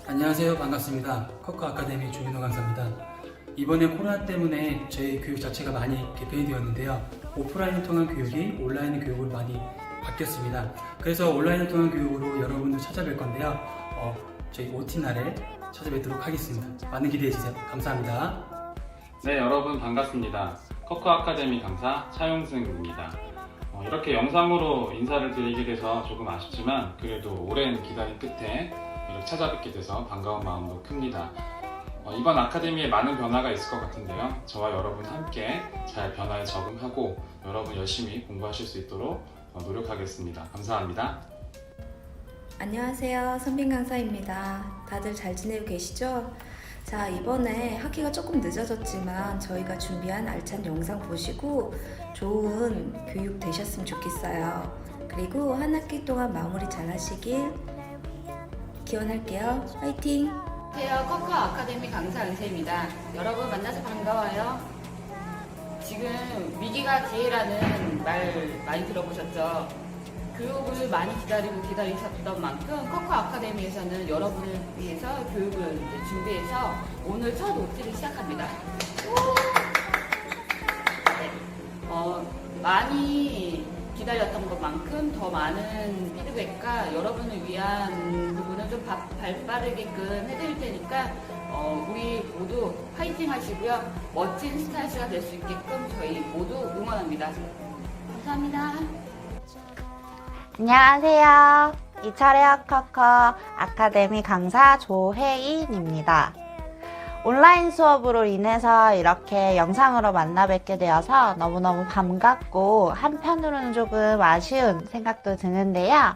안녕하세요. 반갑습니다. 커커 아카데미 주민호 강사입니다. 이번에 코로나 때문에 저희 교육 자체가 많이 개편이 되었는데요. 오프라인을 통한 교육이 온라인 교육으로 많이 바뀌었습니다. 그래서 온라인을 통한 교육으로 여러분들 찾아뵐 건데요. 저희 OT날에 찾아뵙도록 하겠습니다. 많은 기대해 주세요. 감사합니다. 네, 여러분 반갑습니다. 커커 아카데미 강사 차용승입니다. 이렇게 영상으로 인사를 드리게 돼서 조금 아쉽지만 그래도 오랜 기다림 끝에 이렇게 찾아뵙게 돼서 반가운 마음도 큽니다. 이번 아카데미에 많은 변화가 있을 것 같은데요. 저와 여러분 함께 잘 변화에 적응하고 여러분 열심히 공부하실 수 있도록 노력하겠습니다. 감사합니다. 안녕하세요. 선빈 강사입니다. 다들 잘 지내고 계시죠? 자, 이번에 학기가 조금 늦어졌지만 저희가 준비한 알찬 영상 보시고 좋은 교육 되셨으면 좋겠어요. 그리고 한 학기 동안 마무리 잘 하시길 기원할게요. 화이팅! 안녕하세요. 커커 아카데미 강사 은세입니다. 여러분 만나서 반가워요. 지금 위기가 기회라는 말 많이 들어보셨죠? 교육을 많이 기다리셨던 만큼 커커 아카데미에서는 여러분을 위해서 교육을 이제 준비해서 오늘 첫 OT를 시작합니다. 네. 많이 기다렸던 것만큼 더 많은 피드백과 여러분을 위한 부분을 좀 발빠르게끔 해드릴 테니까 우리 모두 파이팅 하시고요. 멋진 스타일스가 될 수 있게끔 저희 모두 응원합니다. 감사합니다. 안녕하세요. 이철의 커커 아카데미 강사 조혜인입니다. 온라인 수업으로 인해서 이렇게 영상으로 만나 뵙게 되어서 너무너무 반갑고 한편으로는 조금 아쉬운 생각도 드는데요.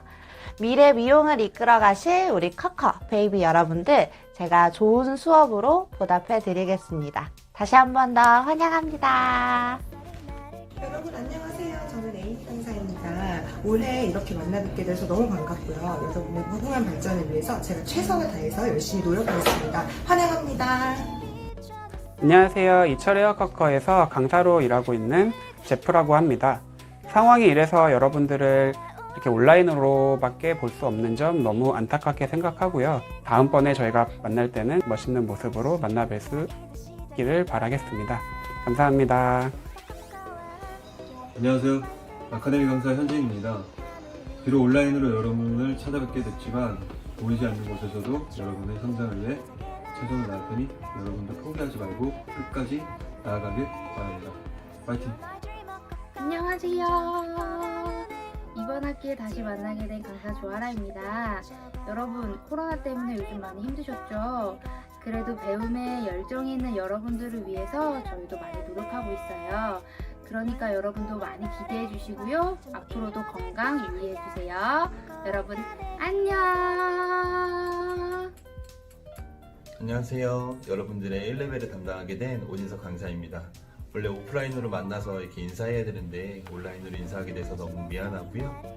미래 미용을 이끌어 가실 우리 커커 베이비 여러분들 제가 좋은 수업으로 보답해 드리겠습니다. 다시 한 번 더 환영합니다. 여러분 안녕하세요. 저는 에이미 강사입니다. 올해 이렇게 만나뵙게 돼서 너무 반갑고요. 여러분의 무궁한 발전을 위해서 제가 최선을 다해서 열심히 노력하겠습니다. 환영합니다. 안녕하세요. 이철의 커커에서 강사로 일하고 있는 제프라고 합니다. 상황이 이래서 여러분들을 이렇게 온라인으로밖에 볼 수 없는 점 너무 안타깝게 생각하고요. 다음번에 저희가 만날 때는 멋있는 모습으로 만나 뵐 수 있기를 바라겠습니다. 감사합니다. 안녕하세요. 아카데미 강사 현진입니다. 비록 온라인으로 여러분을 찾아뵙게 됐지만 보이지 않는 곳에서도 여러분의 성장을 위해 최선을 다할 테니 여러분도 포기하지 말고 끝까지 나아가길 바랍니다. 파이팅! 안녕하세요. 이번 학기에 다시 만나게 된 강사 조아라입니다. 여러분 코로나 때문에 요즘 많이 힘드셨죠? 그래도 배움에 열정이 있는 여러분들을 위해서 저희도 많이 노력하고 있어요. 그러니까 여러분도 많이 기대해 주시고요. 앞으로도 건강 유의해 주세요. 여러분 안녕. 안녕하세요. 여러분들의 1레벨을 담당하게 된 오진석 강사입니다. 원래 오프라인으로 만나서 이렇게 인사해야 되는데 온라인으로 인사하게 돼서 너무 미안하고요.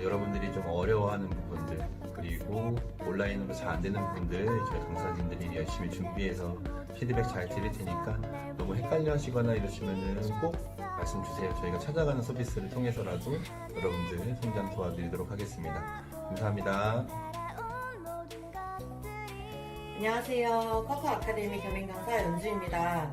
여러분들이 좀 어려워하는 부분들 그리고 온라인으로 잘 안 되는 부분들 저희 강사진들이 열심히 준비해서 피드백 잘 드릴 테니까 너무 헷갈려 하시거나 이러시면은 꼭 말씀 주세요. 저희가 찾아가는 서비스를 통해서라도 여러분들 성장 도와드리도록 하겠습니다. 감사합니다. 안녕하세요. 커커 아카데미 겸임 강사 연주입니다.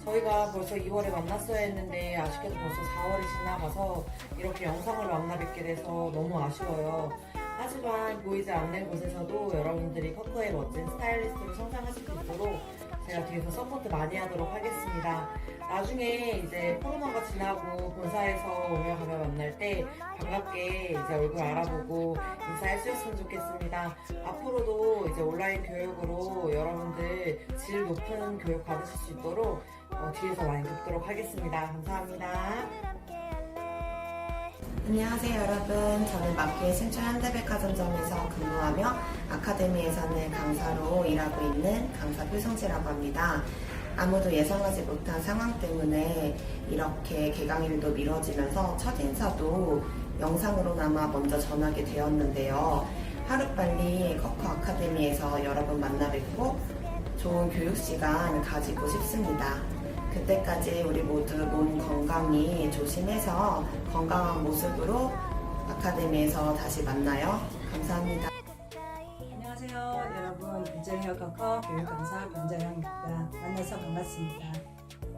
저희가 벌써 2월에 만났어야 했는데 아쉽게도 벌써 4월이 지나가서 이렇게 영상을 만나 뵙게 돼서 너무 아쉬워요. 하지만 보이지 않는 곳에서도 여러분들이 커커의 멋진 스타일리스트로 성장하실 수 있도록 제가 뒤에서 서포트 많이 하도록 하겠습니다. 나중에 이제 코로나가 지나고 본사에서 오며 가며 만날 때 반갑게 이제 얼굴 알아보고 인사해 주셨으면 좋겠습니다. 앞으로도 이제 온라인 교육으로 여러분들 질 높은 교육 받으실 수 있도록 뒤에서 많이 돕도록 하겠습니다. 감사합니다. 안녕하세요 여러분. 저는 마켓 신촌 현대백화점점에서 근무하며 아카데미에서는 강사로 일하고 있는 강사 표성지라고 합니다. 아무도 예상하지 못한 상황 때문에 이렇게 개강일도 미뤄지면서 첫 인사도 영상으로나마 먼저 전하게 되었는데요. 하루빨리 커커 아카데미에서 여러분 만나 뵙고 좋은 교육 시간 가지고 싶습니다. 그때까지 우리 모두 몸 건강히 조심해서 건강한 모습으로 아카데미에서 다시 만나요. 감사합니다. 안녕하세요 여러분. 이철의 커커 교육강사 변자영입니다. 만나서 반갑습니다.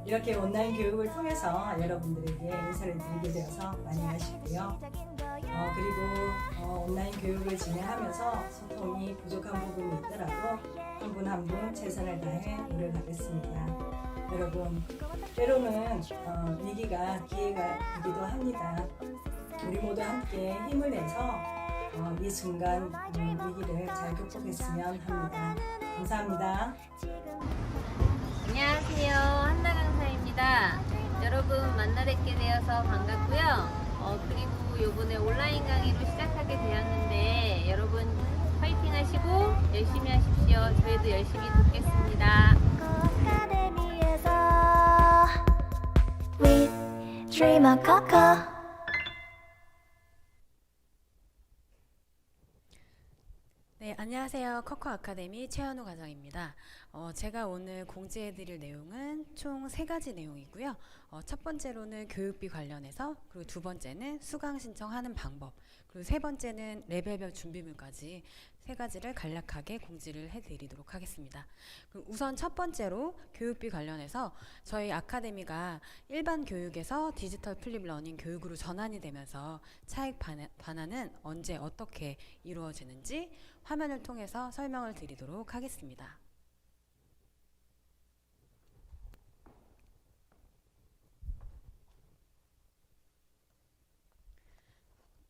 이렇게 온라인 교육을 통해서 여러분들에게 인사를 드리게 되어서 많이 아쉽고요. 그리고 온라인 교육을 진행하면서 소통이 부족한 부분이 있더라도 한 분 한 분 최선을 다해 노력하겠습니다. 여러분, 때로는 위기가 기회가 되기도 합니다. 우리 모두 함께 힘을 내서 이 순간 위기를 잘 극복했으면 합니다. 감사합니다. 안녕하세요. 한나 강사입니다. 여러분 만나 뵙게 되어서 반갑고요. 그리고 이번에 온라인 강의로 시작하게 되었는데 여러분 파이팅 하시고 열심히 하십시오. 저희도 열심히 돕겠습니다. Dreamer Coco. 네, 안녕하세요. 커커 아카데미 최현우 과장입니다. 제가 오늘 공지해드릴 내용은 총 3가지 내용이고요. 첫 번째로는 교육비 관련해서, 그리고 두 번째는 수강 신청하는 방법, 그리고 세 번째는 레벨별 준비물까지 3가지를 간략하게 공지를 해드리도록 하겠습니다. 그럼 우선 첫 번째로 교육비 관련해서 저희 아카데미가 일반 교육에서 디지털 플립 러닝 교육으로 전환이 되면서 차익 반환은 언제 어떻게 이루어지는지 화면을 통해서 설명을 드리도록 하겠습니다.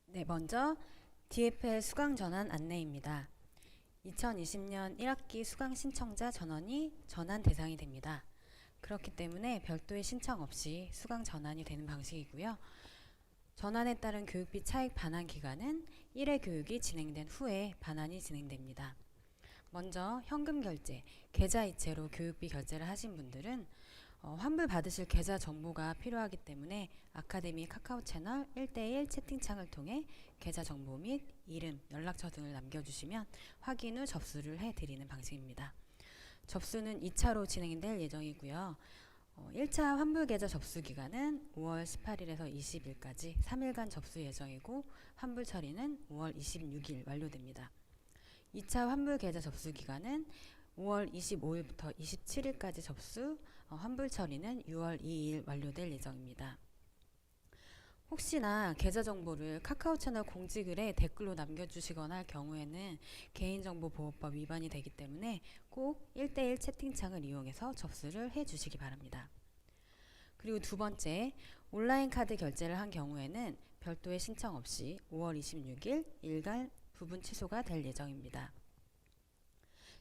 네, 먼저 DFL 수강 전환 안내입니다. 2020년 1학기 수강 신청자 전원이 전환 대상이 됩니다. 그렇기 때문에 별도의 신청 없이 수강 전환이 되는 방식이고요. 전환에 따른 교육비 차익 반환 기간은 1회 교육이 진행된 후에 반환이 진행됩니다. 먼저 현금 결제, 계좌 이체로 교육비 결제를 하신 분들은 환불 받으실 계좌 정보가 필요하기 때문에 아카데미 카카오 채널 1:1 채팅창을 통해 계좌 정보 및 이름, 연락처 등을 남겨주시면 확인 후 접수를 해드리는 방식입니다. 접수는 2차로 진행될 예정이고요. 1차 환불 계좌 접수 기간은 5월 18일에서 20일까지 3일간 접수 예정이고 환불 처리는 5월 26일 완료됩니다. 2차 환불 계좌 접수 기간은 5월 25일부터 27일까지 접수, 환불 처리는 6월 2일 완료될 예정입니다. 혹시나 계좌 정보를 카카오 채널 공지글에 댓글로 남겨주시거나 할 경우에는 개인정보보호법 위반이 되기 때문에 꼭 1:1 채팅창을 이용해서 접수를 해주시기 바랍니다. 그리고 두 번째, 온라인 카드 결제를 한 경우에는 별도의 신청 없이 5월 26일 일괄 부분 취소가 될 예정입니다.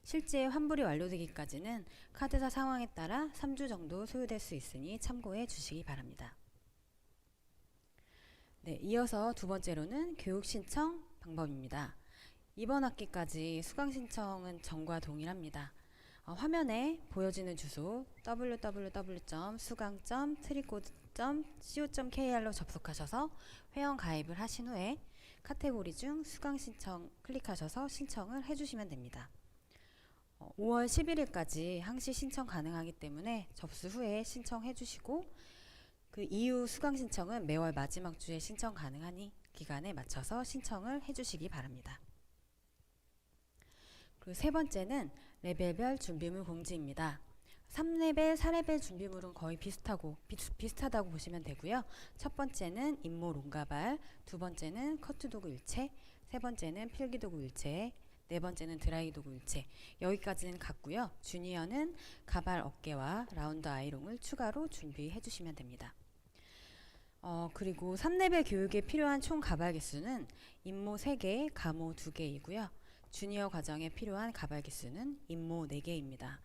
실제 환불이 완료되기까지는 카드사 상황에 따라 3주 정도 소요될 수 있으니 참고해 주시기 바랍니다. 네, 이어서 두 번째로는 교육 신청 방법입니다. 이번 학기까지 수강 신청은 전과 동일합니다. 화면에 보여지는 주소 www.sugang.트리코드.co.kr로 접속하셔서 회원 가입을 하신 후에 카테고리 중 수강 신청 클릭하셔서 신청을 해주시면 됩니다. 5월 11일까지 항시 신청 가능하기 때문에 접수 후에 신청해 주시고 그 이후 수강 신청은 매월 마지막 주에 신청 가능하니 기간에 맞춰서 신청을 해주시기 바랍니다. 그리고 세 번째는 레벨별 준비물 공지입니다. 3레벨, 4레벨 준비물은 거의 비슷하다고 보시면 되고요. 첫 번째는 임모 롱가발, 두 번째는 커트 도구 일체, 세 번째는 필기 도구 일체, 네 번째는 드라이 도구 일체, 여기까지는 같고요. 주니어는 가발 어깨와 라운드 아이롱을 추가로 준비해 주시면 됩니다. 그리고 3레벨 교육에 필요한 총 가발 개수는 임모 3개, 가모 2개이고요. 주니어 과정에 필요한 가발 개수는 임모 4개입니다.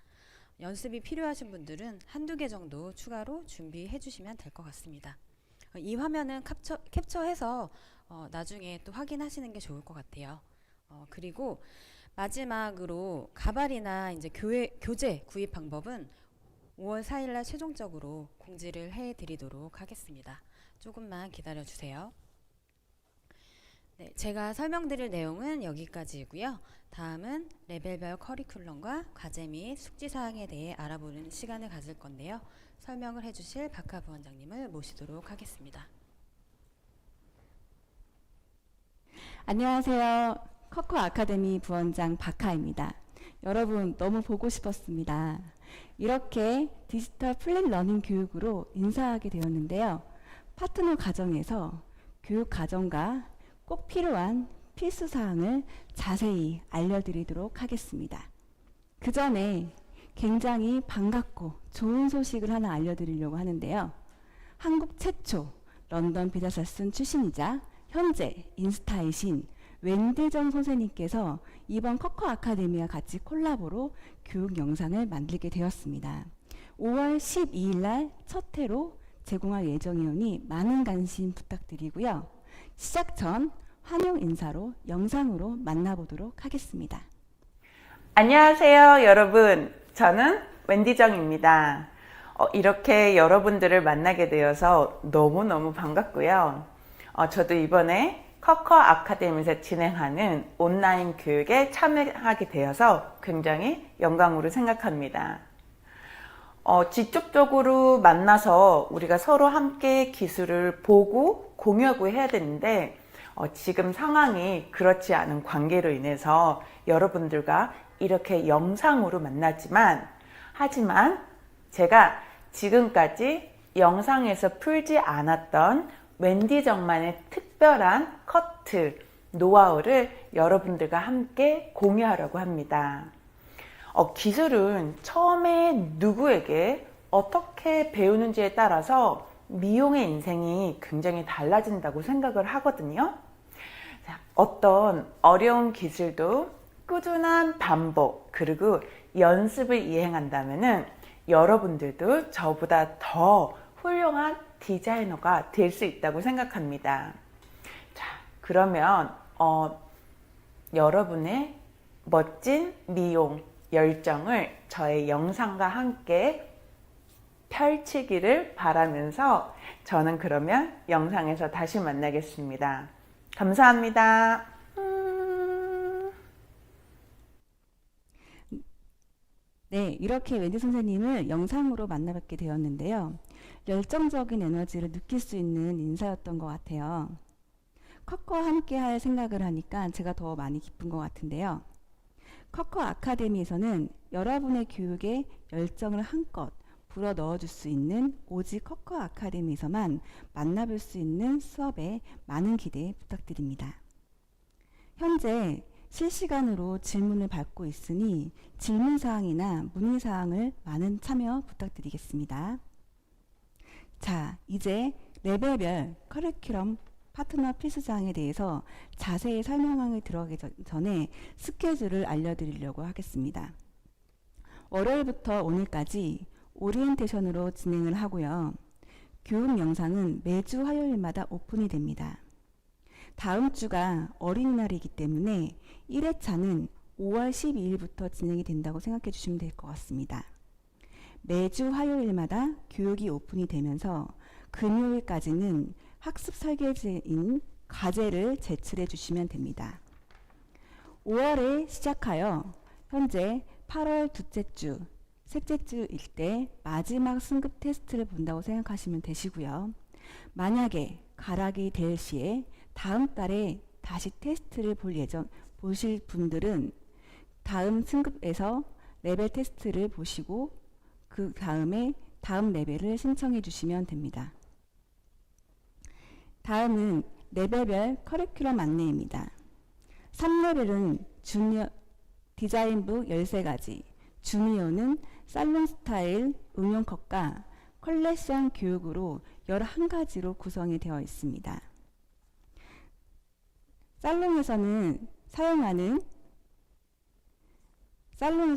연습이 필요하신 분들은 한두 개 정도 추가로 준비해 주시면 될 것 같습니다. 이 화면은 캡처해서 나중에 또 확인하시는 게 좋을 것 같아요. 그리고 마지막으로 가발이나 이제 교재 구입 방법은 5월 4일날 최종적으로 공지를 해드리도록 하겠습니다. 조금만 기다려 주세요. 네, 제가 설명드릴 내용은 여기까지이고요. 다음은 레벨별 커리큘럼과 과제 및 숙지사항에 대해 알아보는 시간을 가질 건데요. 설명을 해주실 박하 부원장님을 모시도록 하겠습니다. 안녕하세요. 커커 아카데미 부원장 박하입니다. 여러분 너무 보고 싶었습니다. 이렇게 디지털 플랫 러닝 교육으로 인사하게 되었는데요. 파트너 과정에서 교육 과정과 꼭 필요한 필수 사항을 자세히 알려드리도록 하겠습니다. 그 전에 굉장히 반갑고 좋은 소식을 하나 알려드리려고 하는데요. 한국 최초 런던 비자사슨 출신이자 현재 인스타이신 웬대정 선생님께서 이번 커커 아카데미와 같이 콜라보로 교육 영상을 만들게 되었습니다. 5월 12일 날 첫 회로 제공할 예정이오니 많은 관심 부탁드리고요. 시작 전 환영 인사로 영상으로 만나보도록 하겠습니다. 안녕하세요, 여러분. 저는 웬디정입니다. 이렇게 여러분들을 만나게 되어서 너무너무 반갑고요. 저도 이번에 커커 아카데미에서 진행하는 온라인 교육에 참여하게 되어서 굉장히 영광으로 생각합니다. 직접적으로 만나서 우리가 서로 함께 기술을 보고 공유하고 해야 되는데 지금 상황이 그렇지 않은 관계로 인해서 여러분들과 이렇게 영상으로 만났지만 하지만 제가 지금까지 영상에서 풀지 않았던 웬디 정만의 특별한 커트 노하우를 여러분들과 함께 공유하려고 합니다. 기술은 처음에 누구에게 어떻게 배우는지에 따라서 미용의 인생이 굉장히 달라진다고 생각을 하거든요. 어떤 어려운 기술도 꾸준한 반복 그리고 연습을 이행한다면은 여러분들도 저보다 더 훌륭한 디자이너가 될 수 있다고 생각합니다. 자, 그러면 여러분의 멋진 미용 열정을 저의 영상과 함께 펼치기를 바라면서 저는 그러면 영상에서 다시 만나겠습니다. 감사합니다. 네, 이렇게 웬디 선생님을 영상으로 만나뵙게 되었는데요. 열정적인 에너지를 느낄 수 있는 인사였던 것 같아요. 커커와 함께 할 생각을 하니까 제가 더 많이 기쁜 것 같은데요. 커커 아카데미에서는 여러분의 교육에 열정을 한껏 불어 넣어줄 수 있는 오직 커커 아카데미에서만 만나볼 수 있는 수업에 많은 기대 부탁드립니다. 현재 실시간으로 질문을 받고 있으니 질문사항이나 문의사항을 많은 참여 부탁드리겠습니다. 자, 이제 레벨별 커리큘럼 파트너 필수사항에 대해서 자세히 설명하기 들어가기 전에 스케줄을 알려드리려고 하겠습니다. 월요일부터 오늘까지 오리엔테이션으로 진행을 하고요. 교육 영상은 매주 화요일마다 오픈이 됩니다. 다음 주가 어린이날이기 때문에 1회차는 5월 12일부터 진행이 된다고 생각해 주시면 될 것 같습니다. 매주 화요일마다 교육이 오픈이 되면서 금요일까지는 학습 설계지인 과제를 제출해 주시면 됩니다. 5월에 시작하여 현재 8월 둘째 주, 셋째 주일 때 마지막 승급 테스트를 본다고 생각하시면 되시고요. 만약에 가락이 될 시에 다음 달에 다시 테스트를 보실 분들은 다음 승급에서 레벨 테스트를 보시고 그 다음에 다음 레벨을 신청해 주시면 됩니다. 다음은 레벨별 커리큘럼 안내입니다. 3레벨은 주니어 디자인북 13가지, 주니어는 살롱 스타일 응용 컷과 컬렉션 교육으로 11가지로 구성이 되어 있습니다. 살롱에서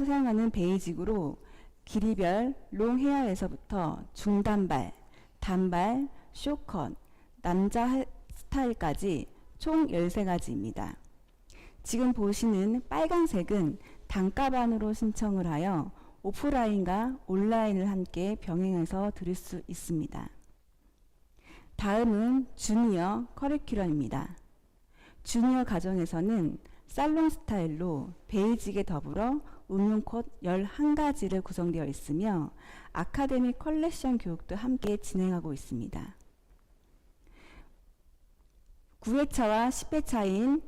사용하는 베이직으로 길이별 롱 헤어에서부터 중단발, 단발, 쇼컷, 남자 스타일까지 총 13가지입니다. 지금 보시는 빨간색은 단가반으로 신청을 하여 오프라인과 온라인을 함께 병행해서 들을 수 있습니다. 다음은 주니어 커리큘럼입니다. 주니어 과정에서는 살롱 스타일로 베이직에 더불어 응용 컷 11가지를 구성되어 있으며 아카데미 컬렉션 교육도 함께 진행하고 있습니다. 9회차와 10회차인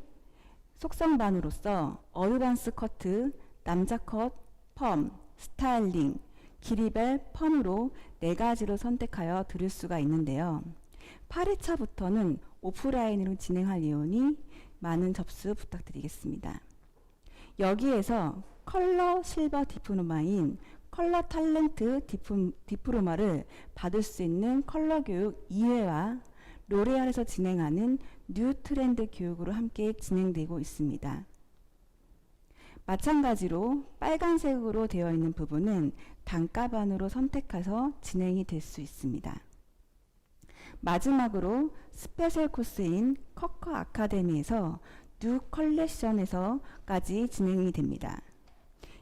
속성반으로서 어드밴스 커트, 남자 컷, 펌, 스타일링, 길이별 펌으로 4가지로 선택하여 들을 수가 있는데요. 8회차부터는 오프라인으로 진행할 예언이 많은 접수 부탁드리겠습니다. 여기에서 컬러 실버 디플로마인 컬러 탤런트 디플로마를 받을 수 있는 컬러 교육 2회와 로레알에서 진행하는 뉴 트렌드 교육으로 함께 진행되고 있습니다. 마찬가지로 빨간색으로 되어 있는 부분은 단가반으로 선택해서 진행이 될 수 있습니다. 마지막으로 스페셜 코스인 커커 아카데미에서 뉴 컬렉션에서까지 진행이 됩니다.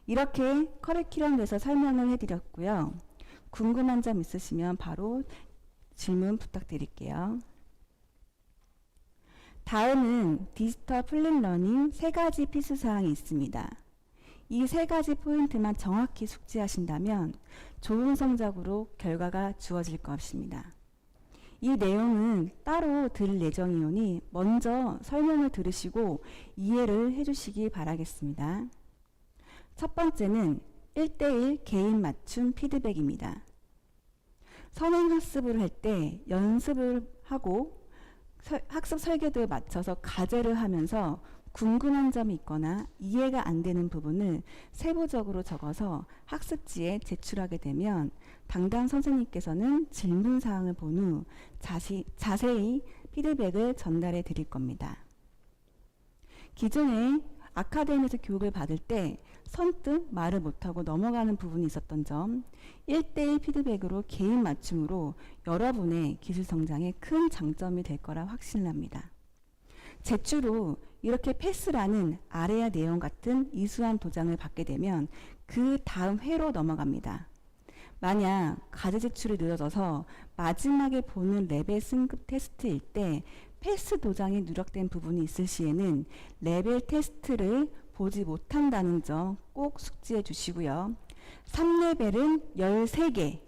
이렇게 커리큘럼에서 설명을 해드렸고요. 궁금한 점 있으시면 바로 질문 부탁드릴게요. 다음은 디지털 플랫러닝 3가지 필수사항이 있습니다. 이 3가지 포인트만 정확히 숙지하신다면 좋은 성적으로 결과가 주어질 것입니다. 이 내용은 따로 들을 예정이오니 먼저 설명을 들으시고 이해를 해주시기 바라겠습니다. 첫 번째는 1:1 개인 맞춤 피드백입니다. 선행학습을 할 때 연습을 하고 학습 설계도에 맞춰서 과제를 하면서 궁금한 점이 있거나 이해가 안 되는 부분을 세부적으로 적어서 학습지에 제출하게 되면 담당 선생님께서는 질문사항을 본 후 자세히 피드백을 전달해 드릴 겁니다. 기존에 아카데미에서 교육을 받을 때 선뜻 말을 못하고 넘어가는 부분이 있었던 점, 1:1 피드백으로 개인 맞춤으로 여러분의 기술 성장에 큰 장점이 될 거라 확신합니다. 제출 후 이렇게 패스라는 아래의 내용 같은 이수한 도장을 받게 되면 그 다음 회로 넘어갑니다. 만약 과제 제출이 늦어져서 마지막에 보는 레벨 승급 테스트일 때 패스 도장이 누락된 부분이 있을 시에는 레벨 테스트를 보지 못한다는 점 꼭 숙지해 주시고요. 3레벨은 13개,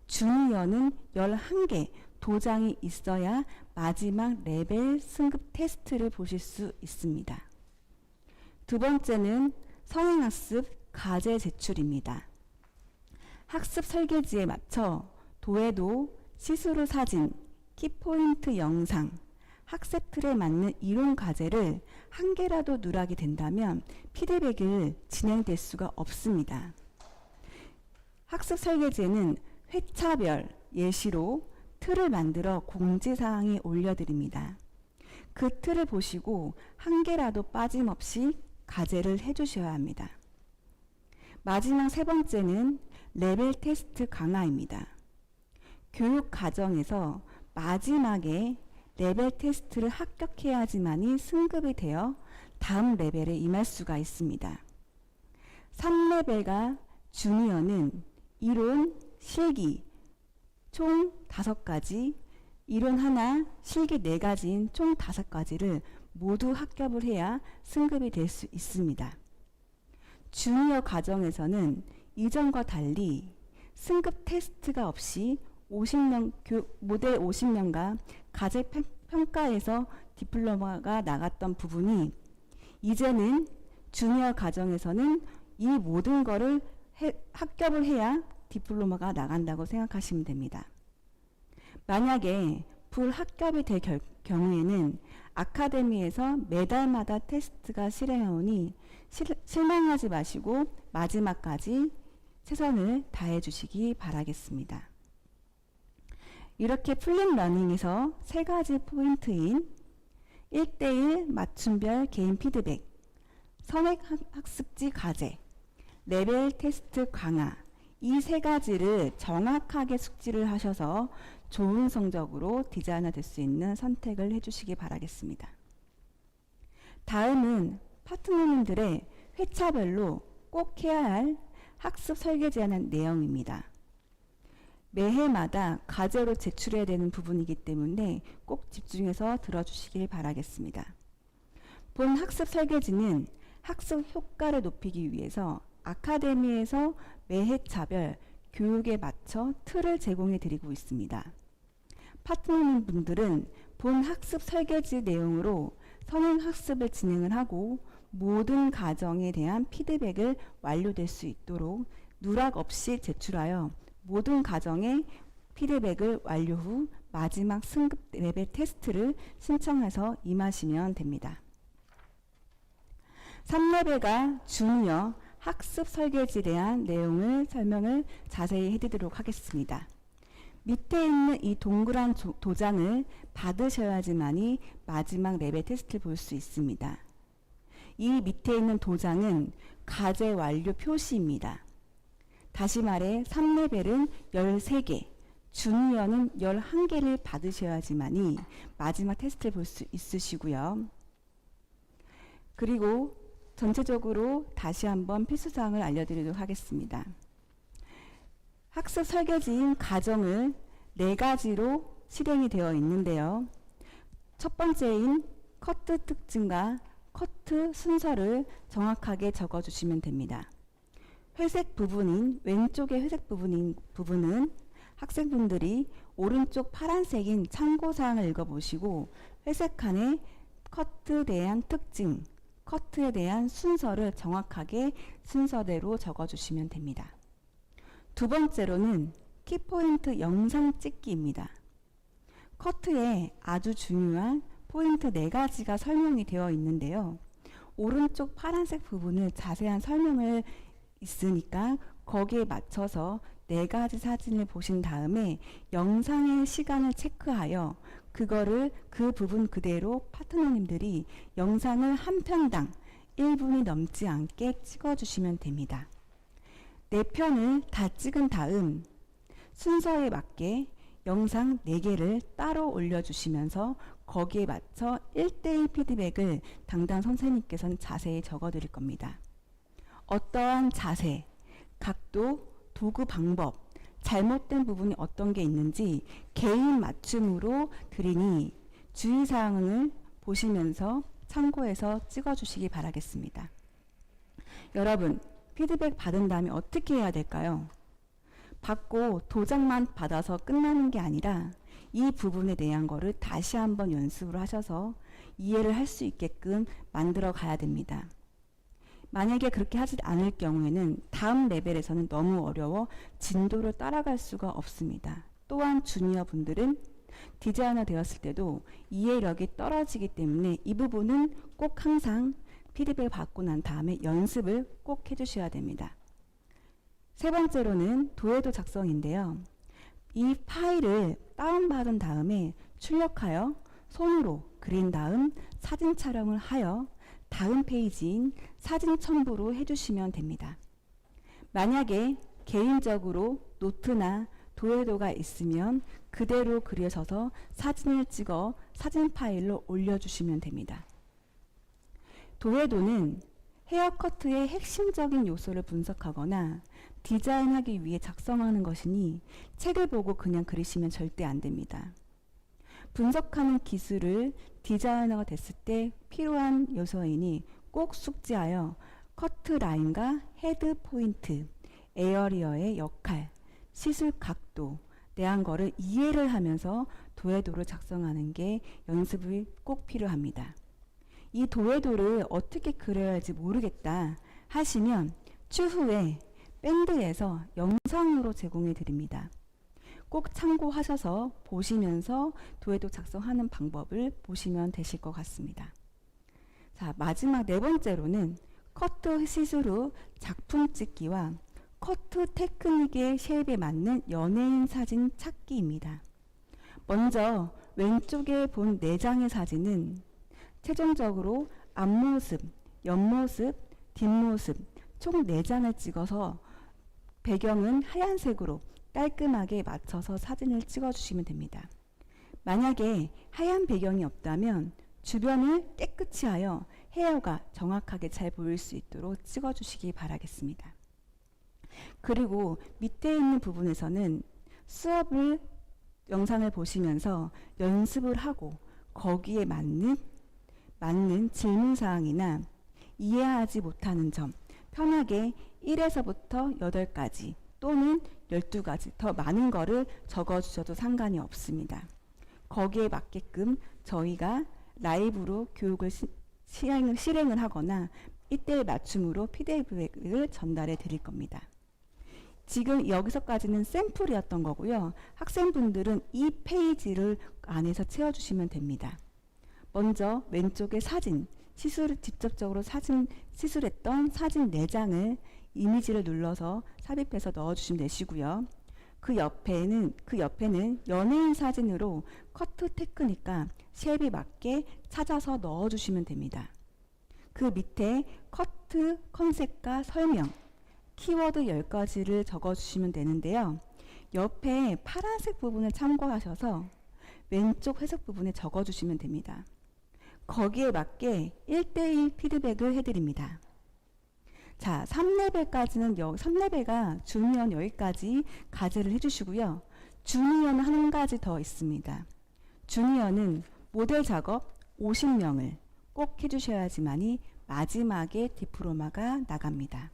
주니어는 11개 도장이 있어야 마지막 레벨 승급 테스트를 보실 수 있습니다. 두 번째는 선행학습 과제 제출입니다. 학습 설계지에 맞춰 도해도, 시스루 사진, 키포인트 영상, 학습 틀에 맞는 이론 과제를 한 개라도 누락이 된다면 피드백을 진행될 수가 없습니다. 학습 설계지에는 회차별 예시로 틀을 만들어 공지사항에 올려드립니다. 그 틀을 보시고 한 개라도 빠짐없이 과제를 해주셔야 합니다. 마지막 세 번째는 레벨 테스트 강화입니다. 교육 과정에서 마지막에 레벨 테스트를 합격해야지만이 승급이 되어 다음 레벨에 임할 수가 있습니다. 3레벨과 주니어는 이론, 실기 총 5가지, 이론 하나, 실기 4가지인 총 5가지를 모두 합격을 해야 승급이 될 수 있습니다. 주니어 과정에서는 이전과 달리 승급 테스트가 없이 모델 50명과 과제 평가에서 디플로마가 나갔던 부분이 이제는 주니어 과정에서는 이 모든 거를 합격을 해야 디플로마가 나간다고 생각하시면 됩니다. 만약에 불합격이 될 경우에는 아카데미에서 매달마다 테스트가 실행하오니 실망하지 마시고 마지막까지 최선을 다해 주시기 바라겠습니다. 이렇게 플랫러닝에서 3가지 포인트인 1:1 맞춤별 개인 피드백, 선행 학습지 과제, 레벨 테스트 강화 이 3가지를 정확하게 숙지를 하셔서 좋은 성적으로 디자이너 될 수 있는 선택을 해주시기 바라겠습니다. 다음은 파트너님들의 회차별로 꼭 해야 할 학습 설계제하는 내용입니다. 매해마다 과제로 제출해야 되는 부분이기 때문에 꼭 집중해서 들어주시길 바라겠습니다. 본 학습 설계지는 학습 효과를 높이기 위해서 아카데미에서 매해차별 교육에 맞춰 틀을 제공해 드리고 있습니다. 파트너님 분들은 본 학습 설계지 내용으로 선행학습을 진행을 하고 모든 과정에 대한 피드백을 완료될 수 있도록 누락 없이 제출하여 모든 과정의 피드백을 완료 후 마지막 승급 레벨 테스트를 신청해서 임하시면 됩니다. 3레벨과 주니어 학습 설계지에 대한 내용을 설명을 자세히 해드리도록 하겠습니다. 밑에 있는 이 동그란 도장을 받으셔야지만이 마지막 레벨 테스트를 볼 수 있습니다. 이 밑에 있는 도장은 과제 완료 표시입니다. 다시 말해 3레벨은 13개, 주니어는 11개를 받으셔야지만이 마지막 테스트를 볼 수 있으시고요. 그리고 전체적으로 다시 한번 필수사항을 알려드리도록 하겠습니다. 학습 설계지인 과정을 4가지로 실행이 되어 있는데요. 첫 번째인 커트 특징과 커트 순서를 정확하게 적어주시면 됩니다. 회색 부분인 왼쪽의 회색 부분은 학생분들이 오른쪽 파란색인 참고사항을 읽어보시고 회색 칸에 커트에 대한 특징, 커트에 대한 순서를 정확하게 순서대로 적어주시면 됩니다. 두 번째로는 키포인트 영상 찍기입니다. 커트에 아주 중요한 포인트 4가지가 설명이 되어 있는데요. 오른쪽 파란색 부분을 자세한 설명을 있으니까 거기에 맞춰서 4가지 사진을 보신 다음에 영상의 시간을 체크하여 그거를 그 부분 그대로 파트너님들이 영상을 한 편당 1분이 넘지 않게 찍어주시면 됩니다. 4편을 다 찍은 다음 순서에 맞게 영상 4개를 따로 올려주시면서 거기에 맞춰 1:1 피드백을 담당 선생님께서는 자세히 적어드릴 겁니다. 어떠한 자세, 각도, 도구 방법, 잘못된 부분이 어떤 게 있는지 개인 맞춤으로 드리니 주의사항을 보시면서 참고해서 찍어주시기 바라겠습니다. 여러분, 피드백 받은 다음에 어떻게 해야 될까요? 받고 도장만 받아서 끝나는 게 아니라 이 부분에 대한 거를 다시 한번 연습을 하셔서 이해를 할 수 있게끔 만들어 가야 됩니다. 만약에 그렇게 하지 않을 경우에는 다음 레벨에서는 너무 어려워 진도를 따라갈 수가 없습니다. 또한 주니어 분들은 디자이너 되었을 때도 이해력이 떨어지기 때문에 이 부분은 꼭 항상 피드백을 받고 난 다음에 연습을 꼭 해주셔야 됩니다. 세 번째로는 도해도 작성인데요. 이 파일을 다운받은 다음에 출력하여 손으로 그린 다음 사진 촬영을 하여 다음 페이지인 사진 첨부로 해주시면 됩니다. 만약에 개인적으로 노트나 도해도가 있으면 그대로 그려서서 사진을 찍어 사진 파일로 올려주시면 됩니다. 도해도는 헤어커트의 핵심적인 요소를 분석하거나 디자인하기 위해 작성하는 것이니 책을 보고 그냥 그리시면 절대 안 됩니다. 분석하는 기술을 디자이너가 됐을 때 필요한 요소이니 꼭 숙지하여 커트 라인과 헤드 포인트, 에어리어의 역할, 시술 각도 대한 거를 이해를 하면서 도해도를 작성하는 게 연습이 꼭 필요합니다. 이 도해도를 어떻게 그려야 할지 모르겠다 하시면 추후에 밴드에서 영상으로 제공해 드립니다. 꼭 참고하셔서 보시면서 도해도 작성하는 방법을 보시면 되실 것 같습니다. 자, 마지막 4번째로는 커트 시술 후 작품 찍기와 커트 테크닉의 쉐입에 맞는 연예인 사진 찾기입니다. 먼저 왼쪽에 본 4장의 사진은 최종적으로 앞모습, 옆모습, 뒷모습 총 4장을 찍어서 배경은 하얀색으로 깔끔하게 맞춰서 사진을 찍어주시면 됩니다. 만약에 하얀 배경이 없다면 주변을 깨끗이 하여 헤어가 정확하게 잘 보일 수 있도록 찍어주시기 바라겠습니다. 그리고 밑에 있는 부분에서는 수업을 영상을 보시면서 연습을 하고 거기에 맞는 질문사항이나 이해하지 못하는 점 편하게 1에서부터 8가지 또는 12가지 더 많은 거를 적어주셔도 상관이 없습니다. 거기에 맞게끔 저희가 라이브로 교육을 실행을 하거나 이때에 맞춤으로 피드백을 전달해 드릴 겁니다. 지금 여기서까지는 샘플이었던 거고요. 학생분들은 이 페이지를 안에서 채워주시면 됩니다. 먼저 왼쪽에 사진, 시술을 직접적으로 시술했던 사진 4장을 이미지를 눌러서 삽입해서 넣어주시면 되시고요. 그 옆에는 연예인 사진으로 커트 테크닉과 쉐입에 맞게 찾아서 넣어주시면 됩니다. 그 밑에 커트 컨셉과 설명, 키워드 10가지를 적어주시면 되는데요. 옆에 파란색 부분을 참고하셔서 왼쪽 회색 부분에 적어주시면 됩니다. 거기에 맞게 1:1 피드백을 해드립니다. 자, 3레벨가 주니어는 여기까지 가제를 해주시고요. 주니어는 한 가지 더 있습니다. 주니어는 모델 작업, 50명을 꼭 해주셔야지만이 마지막에 디플로마가 나갑니다.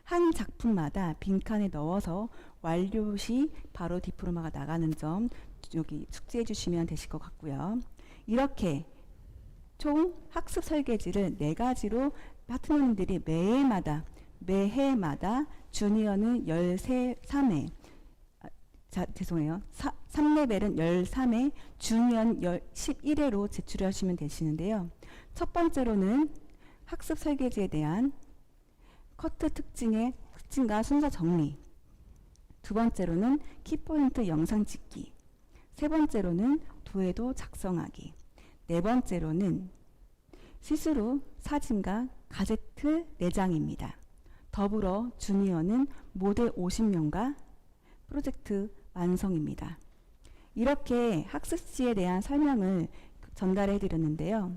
한 작품마다 빈칸에 넣어서 완료 시 바로 디플로마가 나가는 점 여기 숙지해 주시면 되실 것 같고요. 이렇게 총 학습 설계지를 4가지로 파트너님들이 매해마다 주니어는 3회, 3레벨은 13회, 주니어는 11회로 제출하시면 되시는데요. 첫 번째로는 학습 설계지에 대한 커트 특징과 순서 정리, 두 번째로는 키포인트 영상 찍기, 세 번째로는 도해도 작성하기, 네 번째로는 시스루 사진과 가제트 4장입니다. 더불어 주니어는 모델 50명과 프로젝트 완성입니다. 이렇게 학습지에 대한 설명을 전달해 드렸는데요.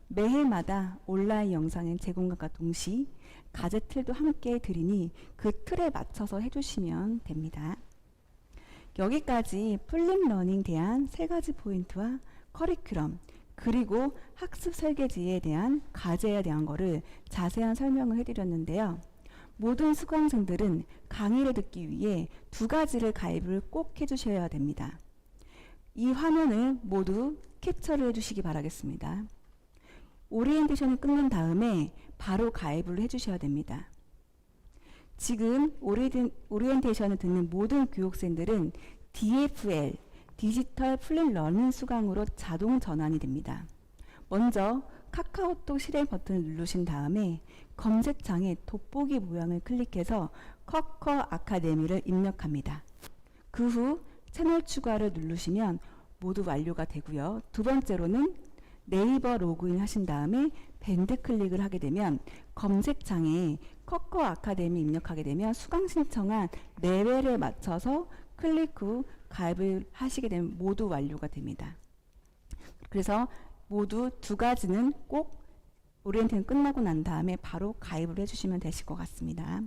매해마다 온라인 영상의 제공과 동시 가제틀도 함께 드리니 그 틀에 맞춰서 해주시면 됩니다. 여기까지 플립러닝에 대한 3가지 포인트와 커리큘럼 그리고 학습 설계지에 대한 과제에 대한 거를 자세한 설명을 해드렸는데요. 모든 수강생들은 강의를 듣기 위해 2가지를 가입을 꼭 해주셔야 됩니다. 이 화면을 모두 캡처를 해주시기 바라겠습니다. 오리엔테이션이 끝난 다음에 바로 가입을 해주셔야 됩니다. 지금 오리엔테이션을 듣는 모든 교육생들은 DFL, 디지털 플립 러닝 수강으로 자동 전환이 됩니다. 먼저 카카오톡 실행 버튼을 누르신 다음에 검색창에 돋보기 모양을 클릭해서 커커 아카데미를 입력합니다. 그 후 채널 추가를 누르시면 모두 완료가 되고요. 두 번째로는 네이버 로그인 하신 다음에 밴드 클릭을 하게 되면 검색창에 커커 아카데미 입력하게 되면 수강 신청한 레벨에 맞춰서 클릭 후 가입을 하시게 되면 모두 완료가 됩니다. 그래서 모두 2가지는 꼭 오리엔테이션 끝나고 난 다음에 바로 가입을 해주시면 되실 것 같습니다.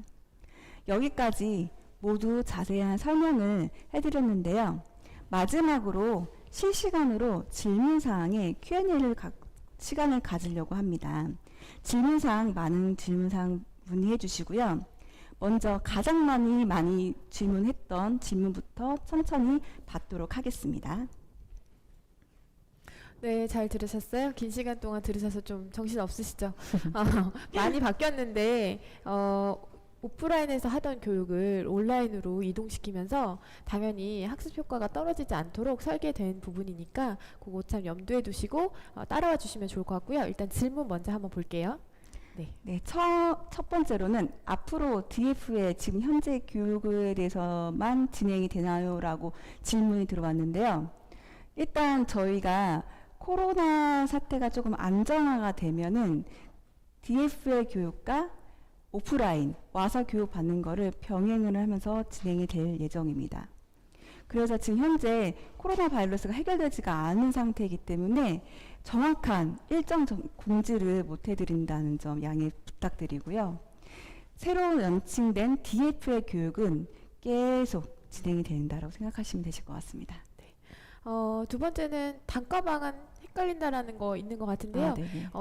여기까지 모두 자세한 설명을 해드렸는데요. 마지막으로 실시간으로 질문사항에 Q&A를 시간을 가지려고 합니다. 질문사항 많은 질문사항 문의해 주시고요. 먼저 가장 많이 질문했던 질문부터 천천히 받도록 하겠습니다. 네, 잘 들으셨어요? 긴 시간 동안 들으셔서 좀 정신 없으시죠? 많이 바뀌었는데 오프라인에서 하던 교육을 온라인으로 이동시키면서 당연히 학습 효과가 떨어지지 않도록 설계된 부분이니까 그거 참 염두에 두시고 따라와 주시면 좋을 것 같고요. 일단 질문 먼저 한번 볼게요. 네, 첫 번째로는 앞으로 DF의 지금 현재 교육에 대해서만 진행이 되나요? 라고 질문이 들어왔는데요. 일단 저희가 코로나 사태가 조금 안정화가 되면은 DF의 교육과 오프라인 와서 교육받는 거를 병행을 하면서 진행이 될 예정입니다. 그래서 지금 현재 코로나 바이러스가 해결되지가 않은 상태이기 때문에 정확한 일정 공지를 못 해드린다는 점 양해 부탁드리고요. 새로 런칭된 DF의 교육은 계속 진행이 된다고 생각하시면 되실 것 같습니다. 두 번째는 단과방은 헷갈린다라는 거 있는 것 같은데요.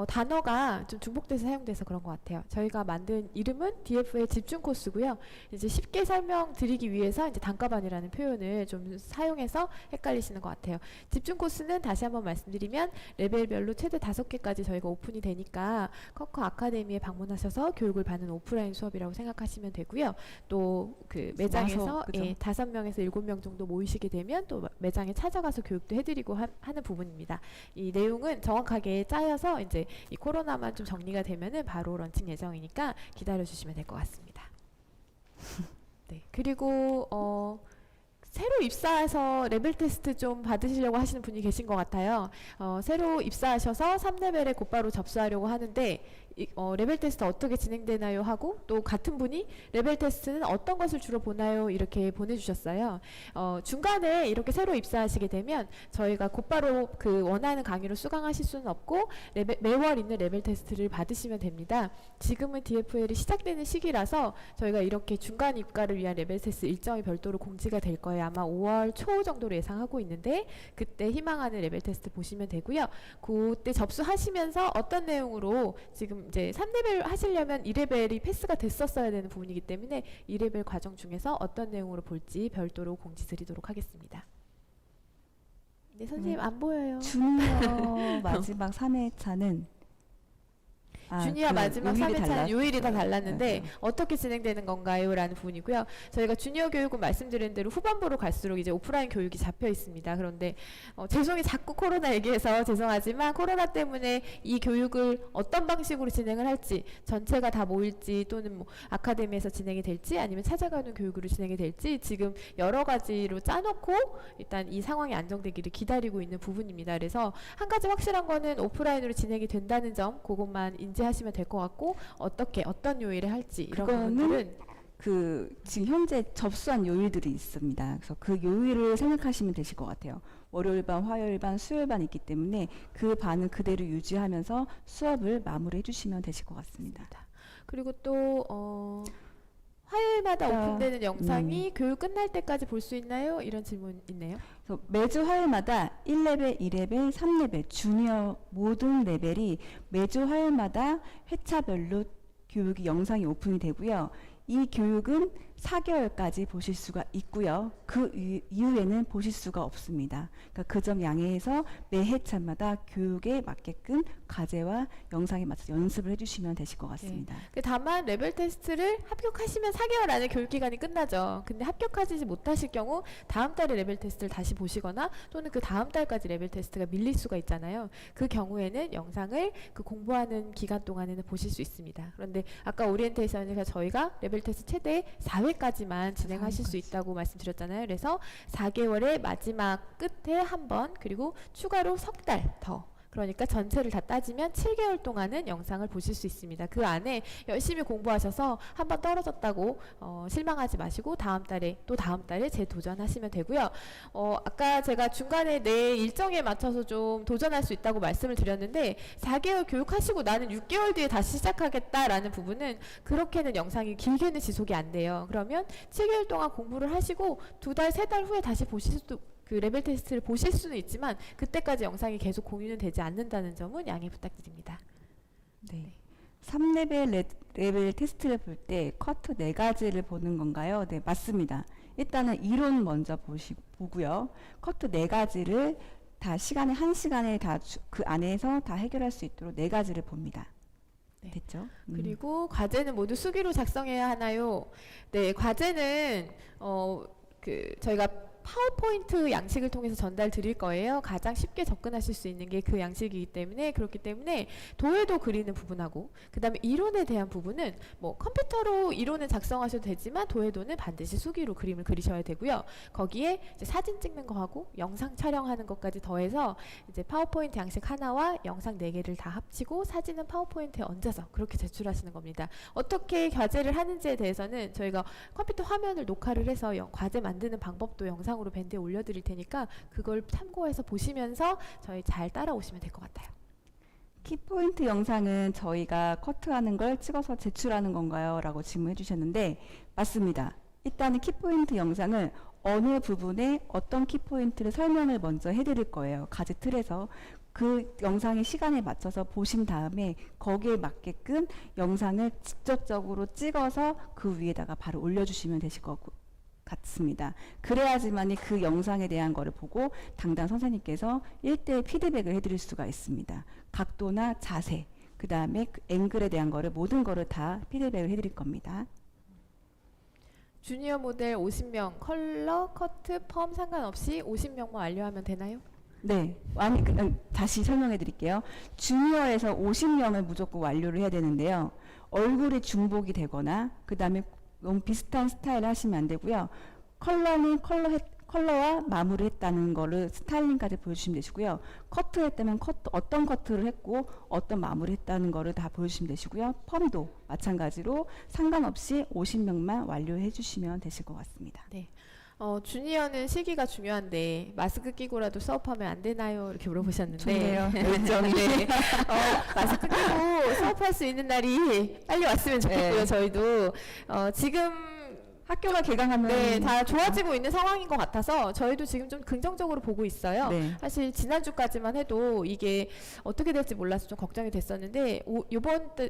단어가 좀 중복돼서 사용돼서 그런 것 같아요. 저희가 만든 이름은 DF의 집중 코스고요. 이제 쉽게 설명드리기 위해서 이제 단과반이라는 표현을 좀 사용해서 헷갈리시는 것 같아요. 집중 코스는 다시 한번 말씀드리면 레벨별로 최대 5개까지 저희가 오픈이 되니까 커커 아카데미에 방문하셔서 교육을 받는 오프라인 수업이라고 생각하시면 되고요. 또 그 매장에서 5명에서 7명 정도 모이시게 되면 또 매장에 찾아가서 교육도 해드리고 하는 부분입니다. 이 내용은 정확하게 짜여서 이제 이 코로나만 좀 정리가 되면은 바로 런칭 예정이니까 기다려 주시면 될 것 같습니다. 네. 그리고 새로 입사해서 레벨 테스트 좀 받으시려고 하시는 분이 계신 것 같아요. 새로 입사하셔서 3레벨에 곧바로 접수하려고 하는데 레벨 테스트 어떻게 진행되나요 하고 또 같은 분이 레벨 테스트는 어떤 것을 주로 보나요 이렇게 보내주셨어요. 중간에 이렇게 새로 입사하시게 되면 저희가 곧바로 그 원하는 강의로 수강하실 수는 없고 매월 있는 레벨 테스트를 받으시면 됩니다. 지금은 DFL이 시작되는 시기라서 저희가 이렇게 중간 입가를 위한 레벨 테스트 일정이 별도로 공지가 될 거예요. 아마 5월 초 정도로 예상하고 있는데 그때 희망하는 레벨 테스트 보시면 되고요. 그때 접수하시면서 어떤 내용으로 지금 이제 3레벨 하시려면 2레벨이 패스가 됐었어야 되는 부분이기 때문에 2레벨 과정 중에서 어떤 내용으로 볼지 별도로 공지 드리도록 하겠습니다. 네, 선생님 안 보여요. 주니어 마지막 3회차는 주니어 마지막 3회차는 요일이 다 달랐는데 맞아요. 어떻게 진행되는 건가요? 라는 부분이고요. 저희가 주니어 교육은 말씀드린 대로 후반부로 갈수록 이제 오프라인 교육이 잡혀 있습니다. 그런데 죄송해요. 자꾸 코로나 얘기해서 죄송하지만 코로나 때문에 이 교육을 어떤 방식으로 진행을 할지 전체가 다 모일지 또는 뭐 아카데미에서 진행이 될지 아니면 찾아가는 교육으로 진행이 될지 지금 여러 가지로 짜놓고 일단 이 상황이 안정되기를 기다리고 있는 부분입니다. 그래서 한 가지 확실한 거는 오프라인으로 진행이 된다는 점 그것만 인지하시면 될 것 같고 어떤 요일에 할지 이런 부분들은 지금 현재 접수한 요일들이 있습니다. 그래서 그 요일을 생각하시면 되실 것 같아요. 월요일 반, 화요일 반, 수요일 반 있기 때문에 그 반은 그대로 유지하면서 수업을 마무리해 주시면 되실 것 같습니다. 그리고 또 화요일마다 오픈되는 영상이 교육 끝날 때까지 볼 수 있나요? 이런 질문 있네요. 그래서 매주 화요일마다 1레벨, 2레벨, 3레벨, 주니어 모든 레벨이 매주 화요일마다 회차별로 교육이 영상이 오픈이 되고요. 이 교육은 4개월까지 보실 수가 있고요. 그 이후에는 보실 수가 없습니다. 그러니까 그 점 양해해서 매 회차마다 교육에 맞게끔 과제와 영상에 맞춰서 연습을 해주시면 되실 것 같습니다. 다만 레벨 테스트를 합격하시면 4개월 안에 교육 기간이 끝나죠. 근데 합격하지 못하실 경우 다음 달에 레벨 테스트를 다시 보시거나 또는 그 다음 달까지 레벨 테스트가 밀릴 수가 있잖아요. 그 경우에는 영상을 그 공부하는 기간 동안에는 보실 수 있습니다. 그런데 아까 오리엔테이션에서 저희가 레벨 테스트 최대 4회까지만 진행하실 수 있다고 말씀드렸잖아요. 그래서 4개월의 마지막 끝에 한 번 그리고 추가로 석 달 더 그러니까 전체를 다 따지면 7개월 동안은 영상을 보실 수 있습니다. 그 안에 열심히 공부하셔서 한번 떨어졌다고 실망하지 마시고 다음 달에 재도전하시면 되고요. 아까 제가 중간에 내 일정에 맞춰서 좀 도전할 수 있다고 말씀을 드렸는데 4개월 교육하시고 나는 6개월 뒤에 다시 시작하겠다라는 부분은 그렇게는 영상이 길게는 지속이 안 돼요. 그러면 7개월 동안 공부를 하시고 2달, 3달 후에 다시 보실 수도 그 레벨 테스트를 보실 수는 있지만 그때까지 영상이 계속 공유는 되지 않는다는 점은 양해 부탁드립니다. 네. 3레벨 레벨 테스트를 볼 때 커트 4가지를 보는 건가요? 네, 맞습니다. 일단은 이론 먼저 보고요. 커트 4가지를 다 한 시간에 다 그 안에서 다 해결할 수 있도록 4가지를 봅니다. 됐죠? 그리고 과제는 모두 수기로 작성해야 하나요? 네, 과제는 저희가 파워포인트 양식을 통해서 전달 드릴 거예요. 가장 쉽게 접근하실 수 있는 게 그 양식이기 때문에 그렇기 때문에 도에도 그리는 부분하고 그 다음에 이론에 대한 부분은 뭐 컴퓨터로 이론을 작성하셔도 되지만 도에도는 반드시 수기로 그림을 그리셔야 되고요. 거기에 이제 사진 찍는 거하고 영상 촬영하는 것까지 더해서 이제 파워포인트 양식 하나와 영상 4개를 다 합치고 사진은 파워포인트에 얹어서 그렇게 제출하시는 겁니다. 어떻게 과제를 하는지에 대해서는 저희가 컴퓨터 화면을 녹화를 해서 과제 만드는 방법도 영상으로 밴드에 올려드릴 테니까 그걸 참고해서 보시면서 저희 잘 따라오시면 될 것 같아요. 키포인트 영상은 저희가 커트하는 걸 찍어서 제출하는 건가요? 라고 질문해 주셨는데 맞습니다. 일단은 키포인트 영상을 어느 부분에 어떤 키포인트를 설명을 먼저 해드릴 거예요. 과제 틀에서 그 영상의 시간에 맞춰서 보신 다음에 거기에 맞게끔 영상을 직접적으로 찍어서 그 위에다가 바로 올려주시면 되실 거고 같습니다. 그래야지만이 그 영상에 대한 거를 보고 담당 선생님께서 1대1 피드백을 해드릴 수가 있습니다. 각도나 자세, 그 다음에 그 앵글에 대한 거를 모든 거를 다 피드백을 해드릴 겁니다. 주니어 모델 50명, 컬러, 커트, 펌 상관없이 50명만 완료하면 되나요? 네, 다시 설명해 드릴게요. 주니어에서 50명을 무조건 완료를 해야 되는데요. 얼굴이 중복이 되거나 그 다음에 너무 비슷한 스타일을 하시면 안 되고요. 컬러는 컬러와 마무리했다는 거를 스타일링까지 보여주시면 되시고요. 커트했다면 어떤 커트를 했고 어떤 마무리했다는 거를 다 보여주시면 되시고요. 펌도 마찬가지로 상관없이 50명만 완료해 주시면 되실 것 같습니다. 네. 주니어는 시기가 중요한데 마스크 끼고라도 수업하면 안 되나요? 이렇게 물어보셨는데 좋네요. 열정이. 네. 마스크 끼고 수업할 수 있는 날이 빨리 왔으면 좋겠고요. 네. 저희도 지금 학교가 개강하면 네, 다 좋아지고 있는 상황인 것 같아서 저희도 지금 좀 긍정적으로 보고 있어요. 네. 사실 지난주까지만 해도 이게 어떻게 될지 몰라서 좀 걱정이 됐었는데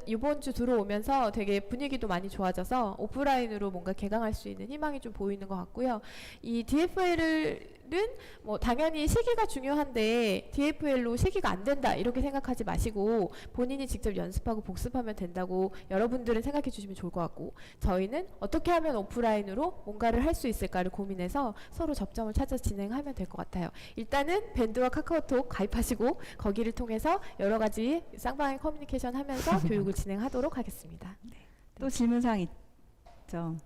이번 주 들어오면서 되게 분위기도 많이 좋아져서 오프라인으로 뭔가 개강할 수 있는 희망이 좀 보이는 것 같고요. 이 DFL은 뭐 당연히 시기가 중요한데 DFL로 시기가 안 된다 이렇게 생각하지 마시고 본인이 직접 연습하고 복습하면 된다고 여러분들은 생각해 주시면 좋을 것 같고 저희는 어떻게 하면 오프라인으로 뭔가를 할 수 있을까를 고민해서 서로 접점을 찾아 진행하면 될 것 같아요. 일단은 밴드와 카카오톡 가입하시고 거기를 통해서 여러 가지 쌍방향 커뮤니케이션 하면서 교육을 진행하도록 하겠습니다. 네. 또 질문사항 있죠.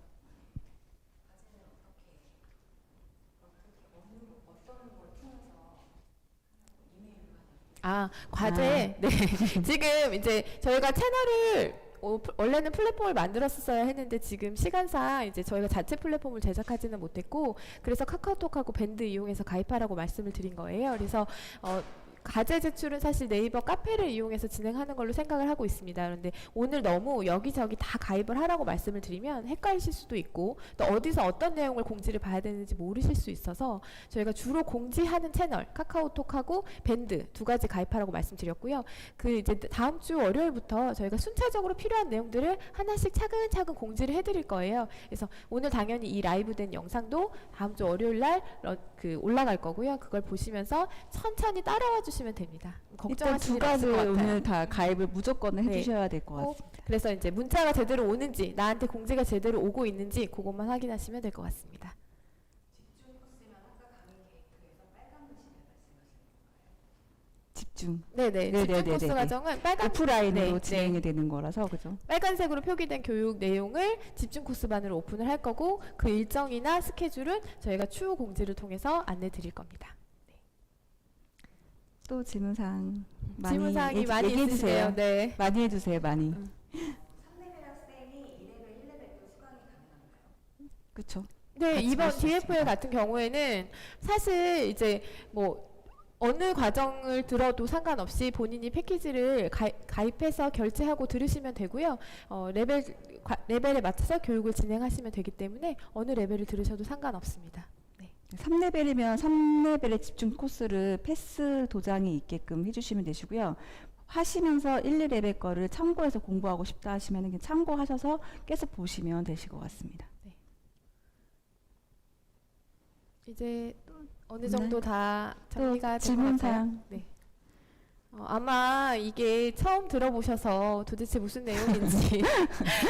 과제. 네. 지금 이제 저희가 채널을 원래는 플랫폼을 만들었었어야 했는데 지금 시간상 이제 저희가 자체 플랫폼을 제작하지는 못했고 그래서 카카오톡하고 밴드 이용해서 가입하라고 말씀을 드린 거예요. 그래서 과제 제출은 사실 네이버 카페를 이용해서 진행하는 걸로 생각을 하고 있습니다. 그런데 오늘 너무 여기저기 다 가입을 하라고 말씀을 드리면 헷갈리실 수도 있고 또 어디서 어떤 내용을 공지를 봐야 되는지 모르실 수 있어서 저희가 주로 공지하는 채널 카카오톡하고 밴드 두 가지 가입하라고 말씀드렸고요. 그 이제 다음 주 월요일부터 저희가 순차적으로 필요한 내용들을 하나씩 차근차근 공지를 해드릴 거예요. 그래서 오늘 당연히 이 라이브된 영상도 다음 주 월요일 날 올라갈 거고요. 그걸 보시면서 천천히 따라와 주시면 됩니다. 일단 두 가지 오늘 다 가입을 무조건 해주셔야 될 것 같습니다. 그래서 이제 문자가 제대로 오는지 나한테 공지가 제대로 오고 있는지 그것만 확인하시면 될 것 같습니다. 집중. 네네. 집중 코스 과정은 빨간 오프라인으로 진행이 되는 거라서 그죠? 빨간색으로 표기된 교육 내용을 집중 코스반으로 오픈을 할 거고 그 일정이나 스케줄은 저희가 추후 공지를 통해서 안내 드릴 겁니다. 또 질문사항 질문사항이 많이 얘기해 주세요. 네. 많이 해주세요. 많이. 그렇죠. 네, 이번 DFL 같은 경우에는 사실 이제 뭐 어느 과정을 들어도 상관없이 본인이 패키지를 가입해서 결제하고 들으시면 되고요. 레벨에 맞춰서 교육을 진행하시면 되기 때문에 어느 레벨을 들으셔도 상관없습니다. 3레벨이면 3레벨의 집중 코스를 패스 도장이 있게끔 해주시면 되시고요. 하시면서 1, 2레벨 거를 참고해서 공부하고 싶다 하시면 그냥 참고하셔서 계속 보시면 되실 것 같습니다. 네. 이제 어느 정도 다 정리가 된 것 질문사항. 같아요. 네. 아마 이게 처음 들어보셔서 도대체 무슨 내용인지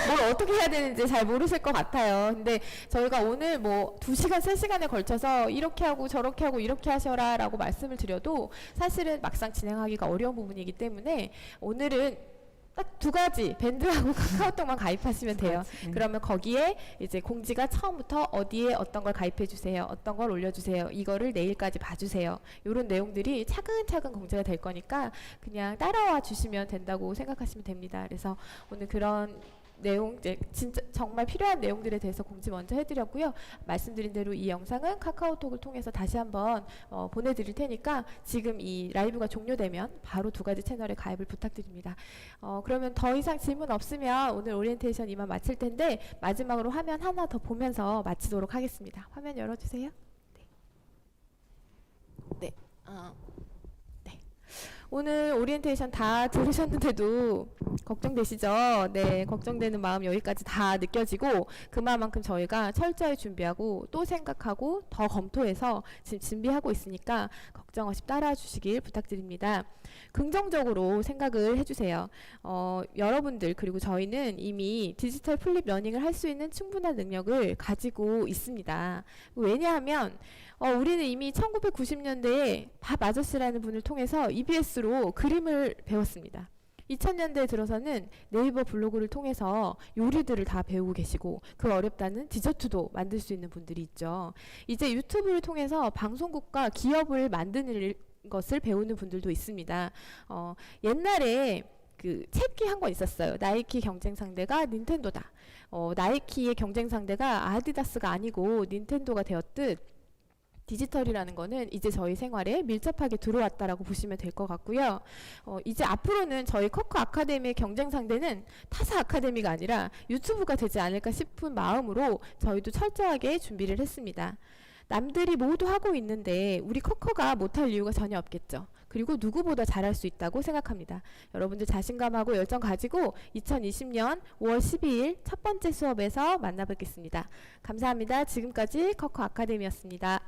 뭘 어떻게 해야 되는지 잘 모르실 것 같아요. 근데 저희가 오늘 뭐 2시간, 3시간에 걸쳐서 이렇게 하고 저렇게 하고 이렇게 하셔라 라고 말씀을 드려도 사실은 막상 진행하기가 어려운 부분이기 때문에 오늘은 딱 두 가지 밴드하고 카카오톡만 가입하시면 돼요. 그러면 거기에 이제 공지가 처음부터 어디에 어떤 걸 가입해 주세요. 어떤 걸 올려주세요. 이거를 내일까지 봐주세요. 이런 내용들이 차근차근 공지가 될 거니까 그냥 따라와 주시면 된다고 생각하시면 됩니다. 그래서 오늘 그런 내용 이제 진짜 정말 필요한 내용들에 대해서 공지 먼저 해드렸고요. 말씀드린 대로 이 영상은 카카오톡을 통해서 다시 한번 보내드릴 테니까 지금 이 라이브가 종료되면 바로 두 가지 채널에 가입을 부탁드립니다. 그러면 더 이상 질문 없으면 오늘 오리엔테이션 이만 마칠 텐데 마지막으로 화면 하나 더 보면서 마치도록 하겠습니다. 화면 열어주세요. 네. 오늘 오리엔테이션 다 들으셨는데도 걱정되시죠? 네, 걱정되는 마음 여기까지 다 느껴지고 그만큼 저희가 철저히 준비하고 또 생각하고 더 검토해서 지금 준비하고 있으니까 걱정 없이 따라와 주시길 부탁드립니다. 긍정적으로 생각을 해주세요. 여러분들 그리고 저희는 이미 디지털 플립 러닝을 할 수 있는 충분한 능력을 가지고 있습니다. 왜냐하면 우리는 이미 1990년대에 밥 아저씨라는 분을 통해서 EBS로 그림을 배웠습니다. 2000년대에 들어서는 네이버 블로그를 통해서 요리들을 다 배우고 계시고 그 어렵다는 디저트도 만들 수 있는 분들이 있죠. 이제 유튜브를 통해서 방송국과 기업을 만드는 것을 배우는 분들도 있습니다. 옛날에 그 책이 한 권 있었어요. 나이키 경쟁 상대가 닌텐도다. 나이키의 경쟁 상대가 아디다스가 아니고 닌텐도가 되었듯 디지털이라는 거는 이제 저희 생활에 밀접하게 들어왔다라고 보시면 될 것 같고요. 이제 앞으로는 저희 커커 아카데미의 경쟁 상대는 타사 아카데미가 아니라 유튜브가 되지 않을까 싶은 마음으로 저희도 철저하게 준비를 했습니다. 남들이 모두 하고 있는데 우리 커커가 못할 이유가 전혀 없겠죠. 그리고 누구보다 잘할 수 있다고 생각합니다. 여러분들 자신감하고 열정 가지고 2020년 5월 12일 첫 번째 수업에서 만나뵙겠습니다. 감사합니다. 지금까지 커커 아카데미였습니다.